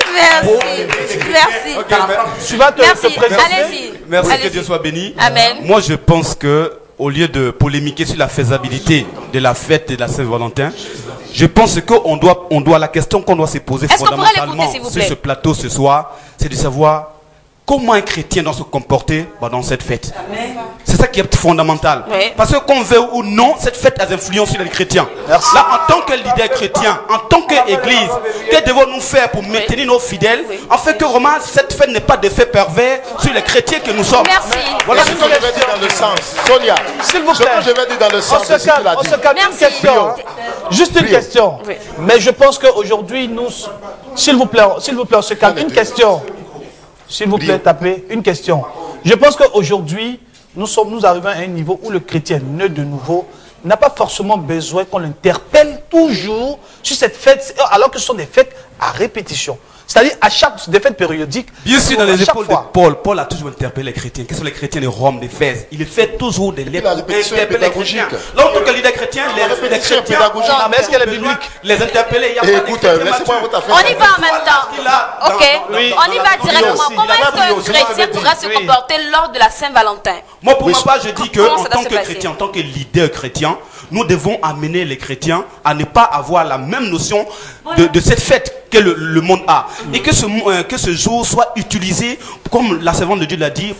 Merci. Tu vas te présenter. Allez-y. Merci, que Dieu soit béni. Amen. Moi, je pense que, au lieu de polémiquer sur la faisabilité de la fête de la Saint-Valentin, je pense que la question qu'on doit se poser fondamentalement sur ce plateau ce soir, c'est de savoir comment un chrétien doit se comporter dans cette fête. C'est ça qui est fondamental. Parce que qu'on veut ou non, cette fête a des influences sur les chrétiens. Merci. Là, en tant que leader chrétien, en tant qu'église, que devons-nous faire pour maintenir nos fidèles, en fait que vraiment cette fête n'est pas d'effet pervers sur les chrétiens que nous sommes. Merci. Voilà ce que je vais dire dans le sens. Sonia, s'il vous plaît, je vais dire dans le sens. On se calme. Une question. Juste une question. Mais je pense qu'aujourd'hui, nous, s'il vous plaît, on se calme. Une question. S'il vous plaît, tapez une question. Je pense qu'aujourd'hui, nous arrivons à un niveau où le chrétien né de nouveau n'a pas forcément besoin qu'on l'interpelle toujours sur cette fête, alors que ce sont des fêtes à répétition. C'est-à-dire à chaque fête périodique. Bien sûr, dans les épaules de Paul a toujours interpellé les chrétiens. Quels sont les chrétiens de Rome, d'Éphèse? Il fait toujours des lettres pour interpeller les chrétiens. Donc, que leader chrétien, les chrétiens pédagogiques. Mais est-ce qu'elle est biblique? Les interpeller. Écoute, laissez-moi votre affaire. On y va en même temps. Ok, on y va directement. Comment est-ce qu'un chrétien pourra se comporter lors de la Saint-Valentin? Moi, pour ma part, je dis qu'en tant que chrétien, en tant que leader chrétien, nous devons amener les chrétiens à ne pas avoir la même notion de cette fête que le monde a. Et que ce jour soit utilisé, comme la servante de Dieu l'a dit,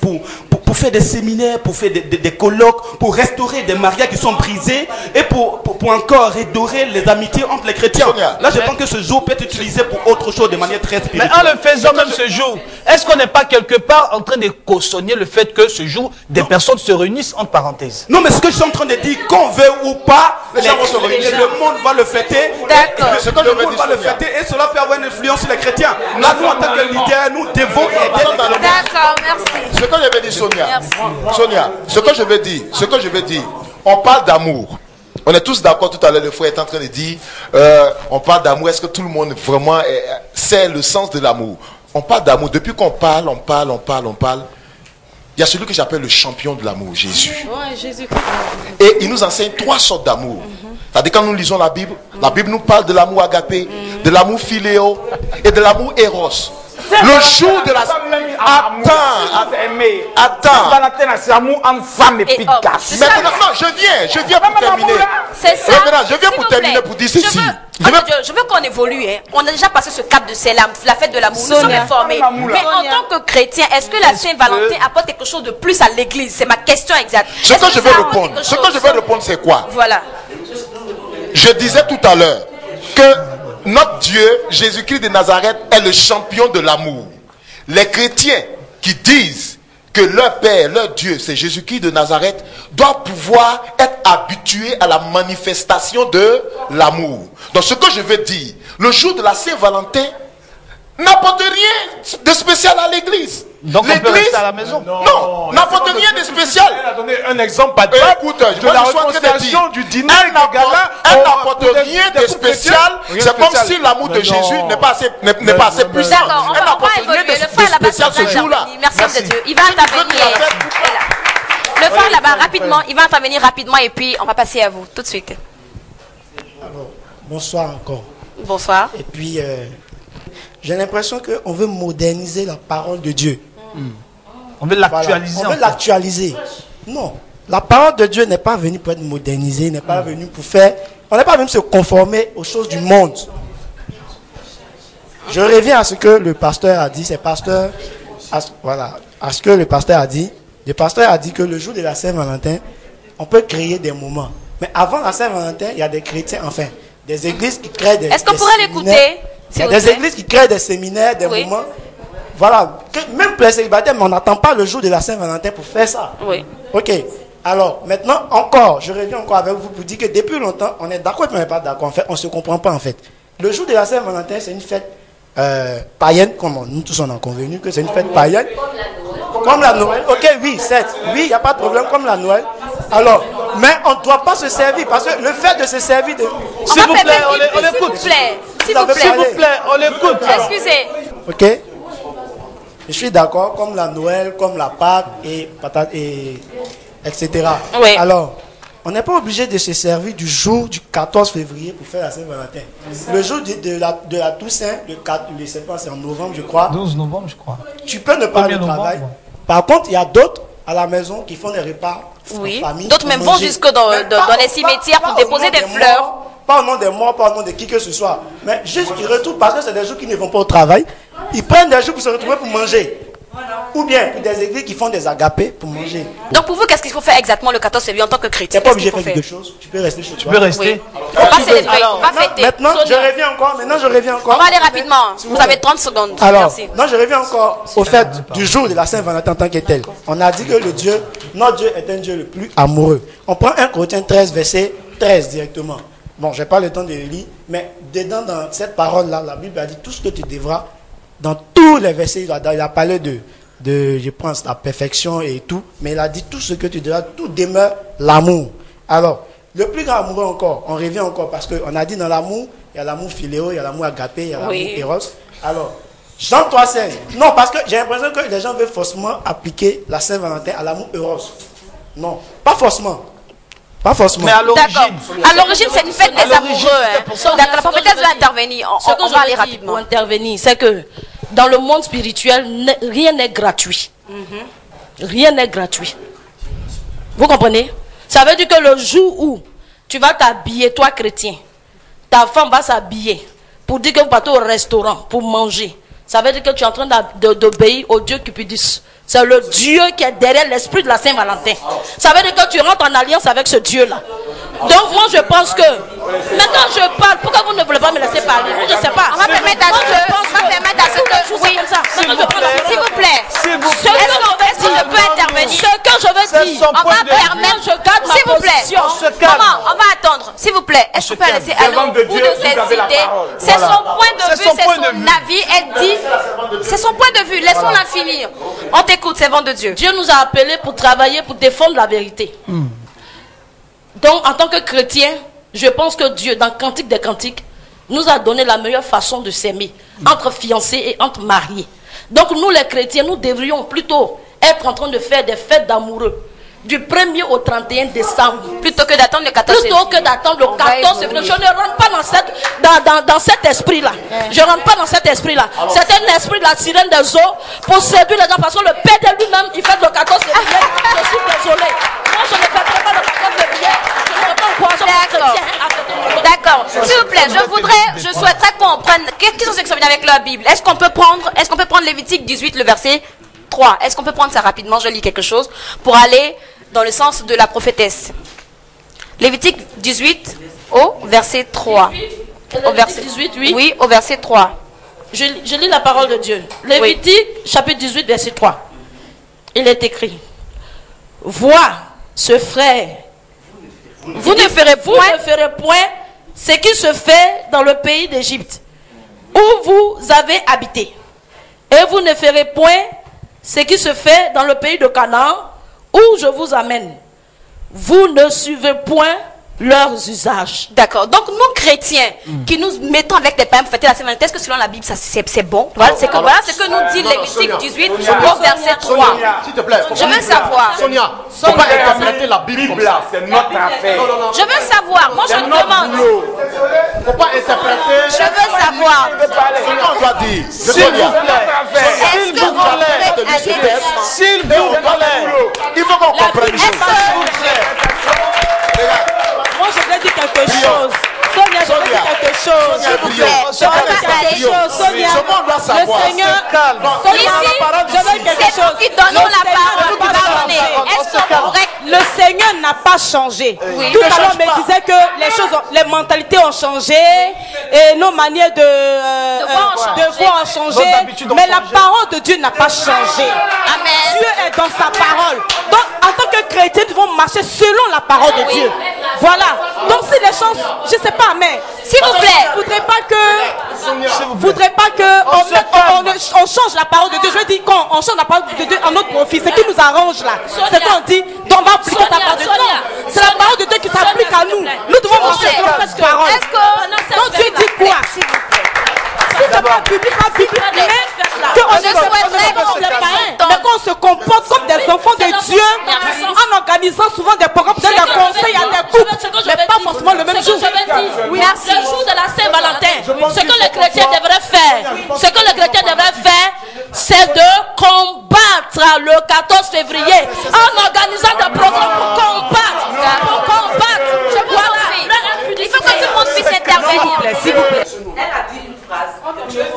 pour faire des séminaires, pour faire des colloques, pour restaurer des mariages qui sont brisés et pour encore redorer les amitiés entre les chrétiens. Là, je pense que ce jour peut être utilisé pour autre chose de manière très spirituelle. Mais en le faisant même ce jour, est-ce qu'on n'est pas quelque part en train de cautionner le fait que ce jour, des personnes se réunissent entre parenthèses? Non, mais ce que je suis en train de dire, qu'on veut ou pas, le monde va le fêter. D'accord. Le monde va le fêter et cela peut avoir une influence sur les chrétiens. Là, nous, en tant que leaders, nous devons aider. D'accord, merci. Ce que je veux dire, Sonia, ce que je veux dire, on parle d'amour. On est tous d'accord, tout à l'heure, le frère est en train de dire, on parle d'amour. Est-ce que tout le monde vraiment sait le sens de l'amour? On parle d'amour. Depuis qu'on parle, il y a celui que j'appelle le champion de l'amour, Jésus. Ouais, Jésus. Et il nous enseigne 3 sortes d'amour. C'est-à-dire quand nous lisons la Bible nous parle de l'amour agapé, de l'amour philéo et de l'amour éros. Le jour de la... Attends. C'est amour en femme et puis garçon. Maintenant, non, je viens pour terminer. C'est ça. Je viens pour terminer pour dire ceci. Je veux qu'on évolue. Hein. On a déjà passé ce cap de la fête de l'amour. Nous sommes informés. Mais en tant que chrétien, est-ce que la Saint-Valentin apporte quelque chose de plus à l'église? C'est ma question exacte. Ce que je vais répondre, c'est quoi? Voilà. Je disais tout à l'heure que notre Dieu, Jésus-Christ de Nazareth, est le champion de l'amour. Les chrétiens qui disent que leur Père, leur Dieu, c'est Jésus-Christ de Nazareth, doivent pouvoir être habitués à la manifestation de l'amour. Donc ce que je veux dire, le jour de la Saint-Valentin n'apporte rien de spécial à l'église. Donc on peut rester à la maison? Non, n'apporte rien de spécial. Elle a donné un exemple pas de la réconciliation du dîner. Elle n'apporte rien de spécial. C'est comme si l'amour de Jésus n'est pas assez puissant. D'accord, elle n'apporte rien de spécial ce jour-là. Merci de Dieu. Il va intervenir. Le frère là-bas, rapidement, il va intervenir rapidement et puis on va passer à vous tout de suite. Alors, bonsoir encore. Bonsoir. Et puis, j'ai l'impression qu'on veut moderniser la parole de Dieu. On veut l'actualiser. Voilà. On veut l'actualiser. Non. La parole de Dieu n'est pas venue pour être modernisée, n'est pas venue pour faire... On n'est pas venu se conformer aux choses du monde. Je reviens à ce que le pasteur a dit. C'est pasteur... à ce que le pasteur a dit. Le pasteur a dit que le jour de la Saint-Valentin, on peut créer des moments. Mais avant la Saint-Valentin, il y a des chrétiens, enfin, des églises qui créent des... Est-ce qu'on pourrait l'écouter? Il y a des églises qui créent des séminaires, des moments. Voilà. Même pour les célibataires, mais on n'attend pas le jour de la Saint-Valentin pour faire ça. Oui. Ok. Alors, maintenant, encore, je reviens encore avec vous pour dire que depuis longtemps, on est d'accord et on n'est pas d'accord. En fait, on ne se comprend pas, en fait. Le jour de la Saint-Valentin, c'est une fête païenne, comme nous tous on a convenu que c'est une fête païenne. Comme la Noël. Ok, oui, certes. Oui, il n'y a pas de problème, comme la Noël. Alors, mais on ne doit pas se servir, parce que le fait de se servir de... S'il vous plaît, on l'écoute. S'il vous plaît, on l'écoute. Excusez. Ok. Je suis d'accord, comme la Noël, comme la Pâques et etc. Oui. Alors, on n'est pas obligé de se servir du jour du 14 février pour faire la Saint-Valentin. Le jour de la Toussaint, le septembre, c'est en novembre, je crois. 12 novembre, je crois. Tu peux ne pas aller au travail. Par contre, il y a d'autres à la maison qui font des repas en famille. D'autres même vont jusque dans les cimetières pour déposer des fleurs. Pas au nom des morts, pas au nom de qui que ce soit. Mais juste qu'ils retournent parce que c'est des jours qui ne vont pas au travail. Ils prennent des jours pour se retrouver pour manger. Ou bien pour des églises qui font des agapés pour manger. Donc pour vous, qu'est-ce qu'il faut faire exactement le 14 février en tant que chrétien? Tu n'es pas obligé de faire quelque chose. Tu peux rester chez toi. Tu peux rester. Oui. Il ne faut pas célébrer, il ne faut pas fêter. Maintenant, je reviens encore. On va aller rapidement. Vous avez 30 secondes. Alors, merci. Non, je reviens encore au fait du jour de la Saint-Valentin en tant que tel. On a dit que notre Dieu est un Dieu le plus amoureux. On prend 1 Corinthiens 13, verset 13 directement. Bon, je n'ai pas le temps de le lire, mais dedans, dans cette parole-là, la Bible a dit tout ce que tu devras, dans tous les versets, il a parlé de je pense, la perfection et tout, mais il a dit tout ce que tu devras, tout demeure l'amour. Alors, le plus grand amoureux encore, on revient encore, parce qu'on a dit dans l'amour, il y a l'amour philéo, il y a l'amour agapé, il y a l'amour éros. Alors, Jean 3,16. Non, parce que j'ai l'impression que les gens veulent forcément appliquer la Saint-Valentin à l'amour éros. Non, pas forcément. Pas forcément. Mais à l'origine. À l'origine, c'est une fête des amoureux. La prophétesse va intervenir. On va aller rapidement. Pour intervenir, c'est que dans le monde spirituel, rien n'est gratuit. Rien n'est gratuit. Vous comprenez? Ça veut dire que le jour où tu vas t'habiller, toi chrétien, ta femme va s'habiller pour dire que vous partez au restaurant pour manger. Ça veut dire que tu es en train d'obéir au Dieu Cupidus. C'est le Dieu qui est derrière l'esprit de la Saint-Valentin. Ça veut dire que tu rentres en alliance avec ce Dieu-là. Donc moi je pense que, maintenant je parle, pourquoi vous ne voulez pas me laisser parler? Je ne sais pas. On va permettre à ce que, oui, s'il vous plaît, est-ce que je peux intervenir? Ce que je veux dire, on va permettre, je garde ma position. Comment? On va attendre, s'il vous plaît, est-ce qu'on peut laisser aller au bout de ses idées? C'est son point de vue, c'est son avis, elle dit, c'est son point de vue, laissons-la finir. On t'écoute, servant de Dieu. Dieu nous a appelés pour travailler, pour défendre la vérité. Donc, en tant que chrétien, je pense que Dieu, dans Cantique des Cantiques, nous a donné la meilleure façon de s'aimer entre fiancés et entre mariés. Donc, nous les chrétiens, nous devrions plutôt être en train de faire des fêtes d'amoureux du 1er au 31 décembre. Plutôt que d'attendre le 14 février. Plutôt que d'attendre le 14 février. Je ne rentre pas dans cet esprit-là. Je ne rentre pas dans cet esprit-là. C'est un esprit de la sirène des eaux pour séduire les gens. Parce que le Père lui-même, il fait le 14 février. Je suis désolé. Moi, je ne fêterai pas le 14 février. Je ne veux pas encourager mon chrétien. D'accord. S'il vous plaît, je souhaiterais qu'on prenne. Qu'est-ce sont ceux qui sont venus avec la Bible? Est-ce qu'on peut prendre Lévitique 18, le verset 3? Est-ce qu'on peut prendre ça rapidement? Je lis quelque chose pour aller dans le sens de la prophétesse. Lévitique 18 au verset 3. Au verset 18, oui. Oui, au verset 3. Je lis la parole de Dieu. Lévitique, chapitre 18, verset 3. Il est écrit: vois, ce frère, vous ne ferez point ce qui se fait dans le pays d'Égypte, où vous avez habité. Et vous ne ferez point ce qui se fait dans le pays de Canaan, où je vous amène. Vous ne suivez point leurs usages. D'accord. Donc nous chrétiens qui nous mettons avec des païens pour fêter la Saint-Valentin, est-ce que selon la Bible c'est bon? Voilà, c'est ce que nous dit Lévitique 18 au verset 3. S'il te plaît, je veux savoir. Sonia, faut pas interpréter la Bible comme ça. C'est notre affaire. Je veux savoir. Moi je demande. Faut pas interpréter. Je veux savoir. Sonia, on doit dire. S'il vous plaît. Est-ce que vous pouvez s'il vous plaît. Il faut qu'on comprenne une chose. Moi, je voulais dire quelque chose. Sonia, je voulais dire quelque chose. S'il vous plaît. Sonia, le Seigneur, c'est nous qui donnons la parole. Le Seigneur n'a pas changé. Tout à l'heure, on me disait que les choses, les mentalités ont changé et nos manières de voir ont changé. Mais la parole de Dieu n'a pas changé. Dieu est dans sa parole. Donc, en tant que chrétien, nous devons marcher selon la parole de Dieu. Voilà. Donc, si les choses, je ne sais pas, mais s'il vous plaît, je ne voudrais pas que on change la parole de Dieu. Je dis qu'on change la parole de Dieu en notre profit. Ce qui nous arrange là, c'est qu'on dit, on va appliquer ta parole de Dieu. C'est la parole de Dieu qui s'applique à nous. Nous devons marcher selon cette parole. Donc Dieu dit quoi? Si c'est pas public, mais qu'on se comporte comme des enfants de Dieu en organisant souvent des programmes, des conseils à des couples, mais pas forcément le même jour. Oui, le jour de la Saint-Valentin, ce que les chrétiens devraient faire, c'est de combattre le 14 février en organisant des programmes pour combattre. Il faut que tout le monde puisse intervenir. S'il vous plaît. Elle a dit une phrase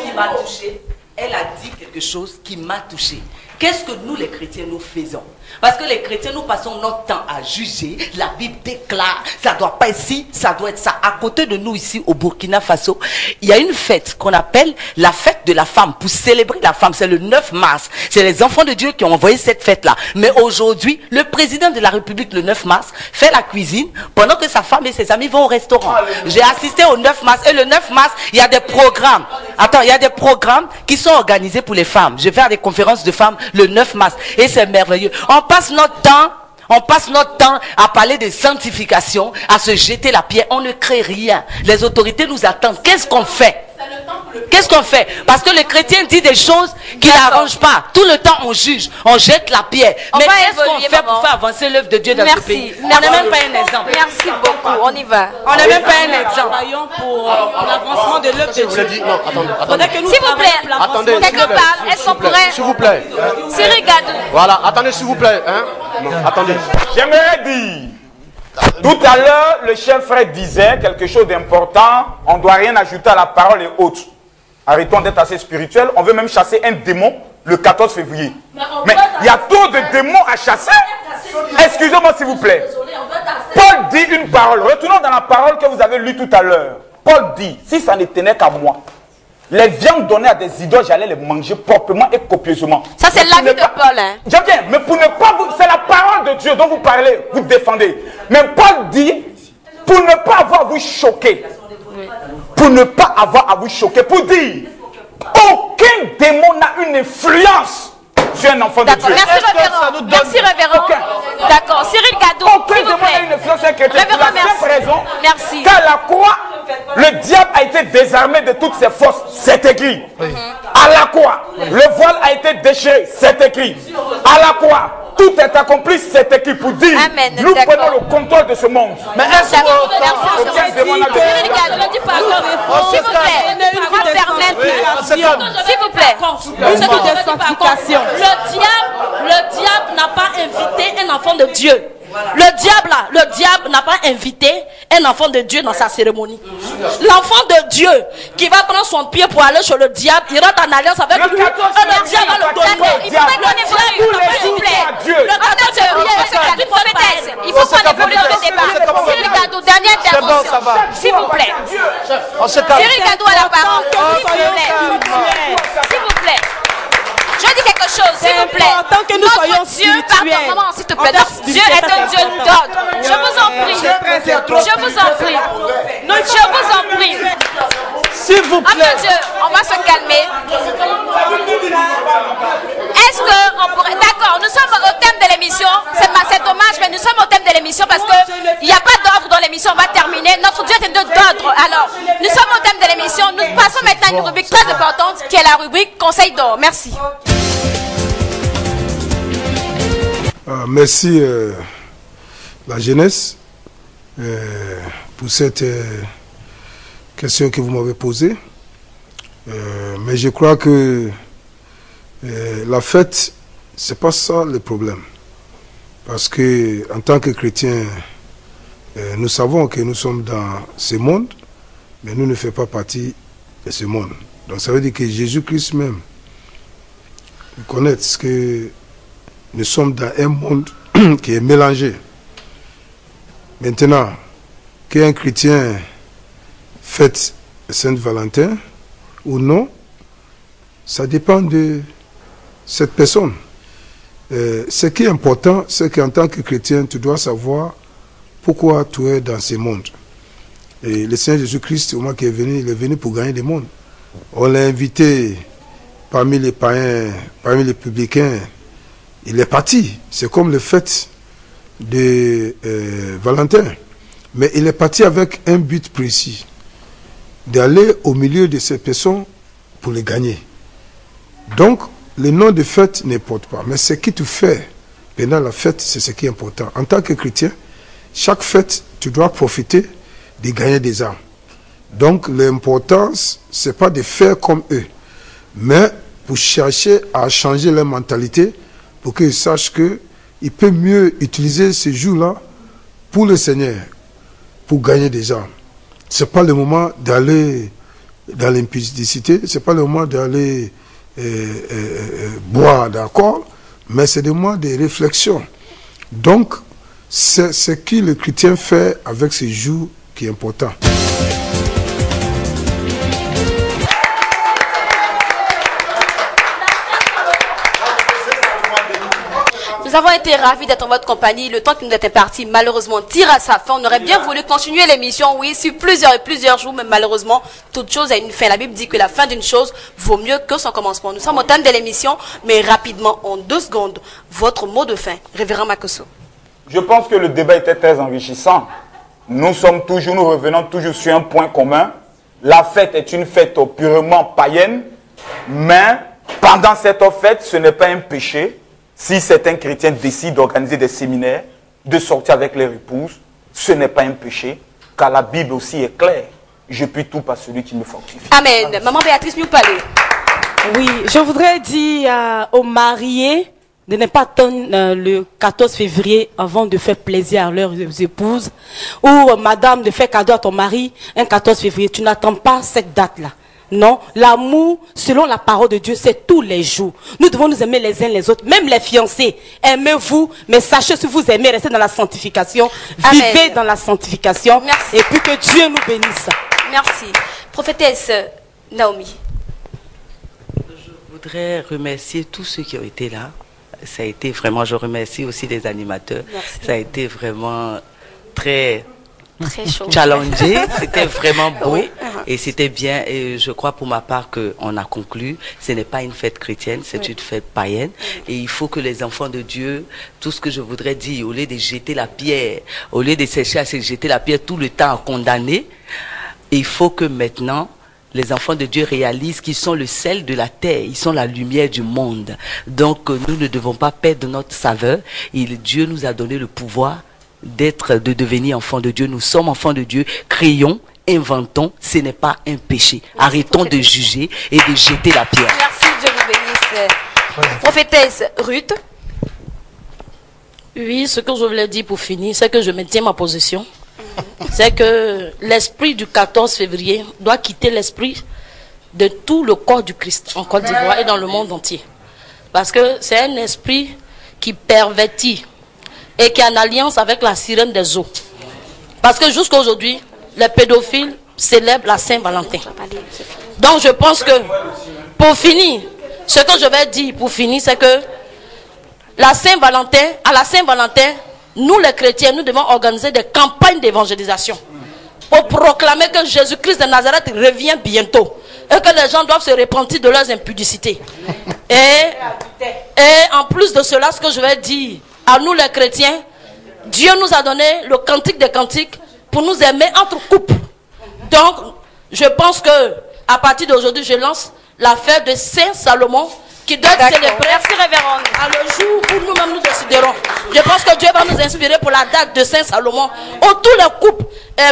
qui m'a touché. Elle a dit quelque chose qui m'a touché. Qu'est-ce que nous les chrétiens nous faisons? Parce que les chrétiens nous passons notre temps à juger. La Bible déclare, ça doit pas être ici, ça doit être ça. À côté de nous ici au Burkina Faso, il y a une fête qu'on appelle la fête de la femme. Pour célébrer la femme, c'est le 9 mars. C'est les enfants de Dieu qui ont envoyé cette fête-là. Mais aujourd'hui, le président de la République le 9 mars fait la cuisine pendant que sa femme et ses amis vont au restaurant. J'ai assisté au 9 mars et le 9 mars, il y a des programmes. Attends, il y a des programmes qui sont organisés pour les femmes. Je vais faire des conférences de femmes le 9 mars et c'est merveilleux. On passe notre temps à parler de sanctification, à se jeter la pierre. On ne crée rien. Les autorités nous attendent. Qu'est-ce qu'on fait? Parce que les chrétiens disent des choses qui n'arrangent pas. Tout le temps, on juge, on jette la pierre. Mais qu'est-ce qu'on fait pour faire avancer l'œuvre de Dieu dans ce pays? On n'est même pas un exemple. Merci beaucoup. On y va. On n'est même pas un exemple. Pour l'avancement de l'œuvre de Dieu. S'il vous plaît, attendez, quelqu'un parle. Est-ce qu'on pourrait... S'il vous plaît. Cyril Gadou. Voilà, attendez s'il vous plaît. Attendez. J'aimerais dire, tout à l'heure, le chef frère disait quelque chose d'important. On ne doit rien ajouter à la parole et autres. Arrêtons d'être assez spirituels. On veut même chasser un démon. le 14 février. Mais il y a trop de démons à chasser. Excusez-moi s'il vous plaît. Paul dit une parole. Retournons dans la parole que vous avez lue tout à l'heure. Paul dit, si ça ne tenait qu'à moi, les viandes données à des idoles, j'allais les manger proprement et copieusement. Ça, c'est l'avis de Paul. Hein. J'aime bien, mais pour ne pas vous... C'est la parole de Dieu dont vous parlez, vous défendez. Mais Paul dit, pour ne pas avoir à vous choquer, pour ne pas avoir à vous choquer, pour dire, aucun démon n'a une influence sur un enfant de Dieu. Merci, révérend. Merci, révérend. D'accord. Cyril Gadou, s'il vous plaît. Une influence sur un chrétien. Révérend, merci. Raison, merci. Qu'à la croix, le diable a été désarmé de toutes ses forces. C'est écrit. À la croix, le voile a été déchiré. C'est écrit. À la croix, tout est accompli. C'est écrit pour dire, amen, nous prenons le contrôle de ce monde. Mais est-ce que Cyril Gadou, s'il vous plaît, s'il vous plaît. Le diable n'a pas invité un enfant de Dieu. Le diable n'a pas invité un enfant de Dieu dans sa cérémonie. L'enfant de Dieu qui va prendre son pied pour aller chez le diable, il rentre en alliance avec lui. Le diable va le donner. Il faudrait qu'on évolue, s'il vous plaît. Il faut qu'on évolue dans le débat. Cyril Gadou, dernière intervention. S'il vous plaît. Cyril Gadou à la parole. S'il vous plaît. Je dis quelque chose, s'il vous plaît. Notre Dieu, pardon, maman, s'il te plaît. Notre Dieu est un Dieu d'ordre. Je vous en prie. Je vous en prie. Je vous en prie. S'il vous plaît. Mon Dieu, on va se calmer. Est-ce qu'on pourrait... D'accord, nous sommes au thème de l'émission. C'est dommage, mais nous sommes au thème de l'émission parce qu'il n'y a pas d'ordre dans l'émission. On va terminer. Notre Dieu est un Dieu d'ordre. Alors, nous sommes au thème de l'émission. Nous passons maintenant à une rubrique très importante qui est la rubrique Conseil d'or. Merci. Merci la jeunesse pour cette question que vous m'avez posée. Mais je crois que la fête, c'est pas ça le problème. Parce que en tant que chrétiens, nous savons que nous sommes dans ce monde, mais nous ne faisons pas partie de ce monde. Donc ça veut dire que Jésus-Christ même connaît que nous sommes dans un monde qui est mélangé. Maintenant, qu'un chrétien fête Saint-Valentin ou non, ça dépend de cette personne. Ce qui est important, c'est qu'en tant que chrétien, tu dois savoir pourquoi tu es dans ce monde. Et le Seigneur Jésus-Christ, au moment qu'il est venu, il est venu pour gagner le monde. On l'a invité parmi les païens, parmi les publicains. Il est parti. C'est comme le fête de Valentin. Mais il est parti avec un but précis. D'aller au milieu de ces personnes pour les gagner. Donc, le nom de fête n'importe pas. Mais ce que tu fais pendant la fête, c'est ce qui est important. En tant que chrétien, chaque fête, tu dois profiter de gagner des âmes. Donc, l'importance, ce n'est pas de faire comme eux. Mais pour chercher à changer leur mentalité, pour qu'ils sachent qu'ils peuvent mieux utiliser ce jour-là pour le Seigneur, pour gagner des âmes. Ce n'est pas le moment d'aller dans l'impudicité, ce n'est pas le moment d'aller boire, d'accord, mais c'est le moment de réflexion. Donc, c'est ce que le chrétien fait avec ce jour qui est important. Nous avons été ravis d'être en votre compagnie. Le temps qui nous était parti, malheureusement, tire à sa fin. On aurait bien voulu continuer l'émission, oui, sur plusieurs jours, mais malheureusement, toute chose a une fin. La Bible dit que la fin d'une chose vaut mieux que son commencement. Nous sommes au thème de l'émission, mais rapidement, en 2 secondes, votre mot de fin, Révérend Makosso. Je pense que le débat était très enrichissant. Nous revenons toujours sur un point commun. La fête est une fête purement païenne, mais pendant cette fête, ce n'est pas un péché. Si certains chrétiens décident d'organiser des séminaires, de sortir avec leur épouse, ce n'est pas un péché, car la Bible aussi est claire. Je puis tout par celui qui me fortifie. Amen. Maman Béatrice Nyoupalé. Oui, je voudrais dire aux mariés de ne pas attendre le 14 février avant de faire plaisir à leurs épouses, ou madame de faire cadeau à ton mari un 14 février. Tu n'attends pas cette date-là. Non, l'amour, selon la parole de Dieu, c'est tous les jours. Nous devons nous aimer les uns les autres, même les fiancés. Aimez-vous, mais sachez si vous aimez, restez dans la sanctification. Amen. Vivez dans la sanctification. Merci. Et puis que Dieu nous bénisse. Merci. Prophétesse Naomi. Je voudrais remercier tous ceux qui ont été là. Ça a été vraiment, je remercie aussi les animateurs. Merci. Ça a été vraiment très chaud. Challengé, c'était vraiment beau. Oui. Et c'était bien. Et je crois pour ma part qu'on a conclu, ce n'est pas une fête chrétienne, c'est une fête païenne. Et il faut que les enfants de Dieu, tout ce que je voudrais dire, au lieu de jeter la pierre, au lieu de chercher à se jeter la pierre tout le temps à condamner, il faut que maintenant, les enfants de Dieu réalisent qu'ils sont le sel de la terre, ils sont la lumière du monde. Donc nous ne devons pas perdre notre saveur. Dieu nous a donné le pouvoir de devenir enfants de Dieu. Nous sommes enfants de Dieu, créons, inventons, ce n'est pas un péché. Arrêtons de juger et de jeter la pierre. Merci, Dieu vous bénisse. Prophétesse Ruth. Oui, ce que je voulais dire pour finir, c'est que je maintiens ma position. C'est que l'esprit du 14 février doit quitter l'esprit de tout le corps du Christ en Côte d'Ivoire et dans le monde entier. Parce que c'est un esprit qui pervertit et qui est en alliance avec la sirène des eaux. Parce que jusqu'à aujourd'hui, les pédophiles célèbrent la Saint-Valentin. Donc je pense que, pour finir, ce que je vais dire pour finir, c'est que la Saint-Valentin, à la Saint-Valentin, nous les chrétiens, nous devons organiser des campagnes d'évangélisation pour proclamer que Jésus-Christ de Nazareth revient bientôt et que les gens doivent se repentir de leurs impudicités. Et en plus de cela, ce que je vais dire à nous les chrétiens, Dieu nous a donné le cantique des cantiques pour nous aimer entre couples. Donc, je pense que à partir d'aujourd'hui, je lance la fête de Saint Salomon qui doit être célébrée. Merci, révérende. À le jour où nous-mêmes nous déciderons. Je pense que Dieu va nous inspirer pour la date de Saint Salomon. Où tous les couples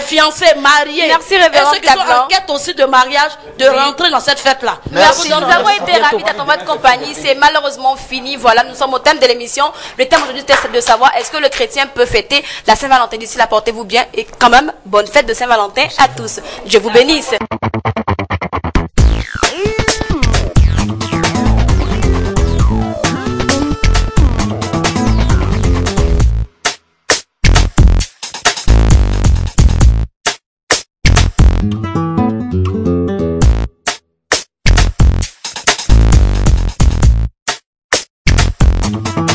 fiancés, mariés, merci, révérende, et ceux qui sont en quête aussi de mariage, de rentrer dans cette fête-là. Merci. Nous avons été ravis d'être en votre compagnie. C'est malheureusement fini. Voilà, nous sommes au thème de l'émission. Le thème aujourd'hui, c'est de savoir est-ce que le chrétien peut fêter la Saint-Valentin. D'ici là, portez-vous bien et quand même, bonne fête de Saint-Valentin à tous. Dieu vous bénisse. Thank you.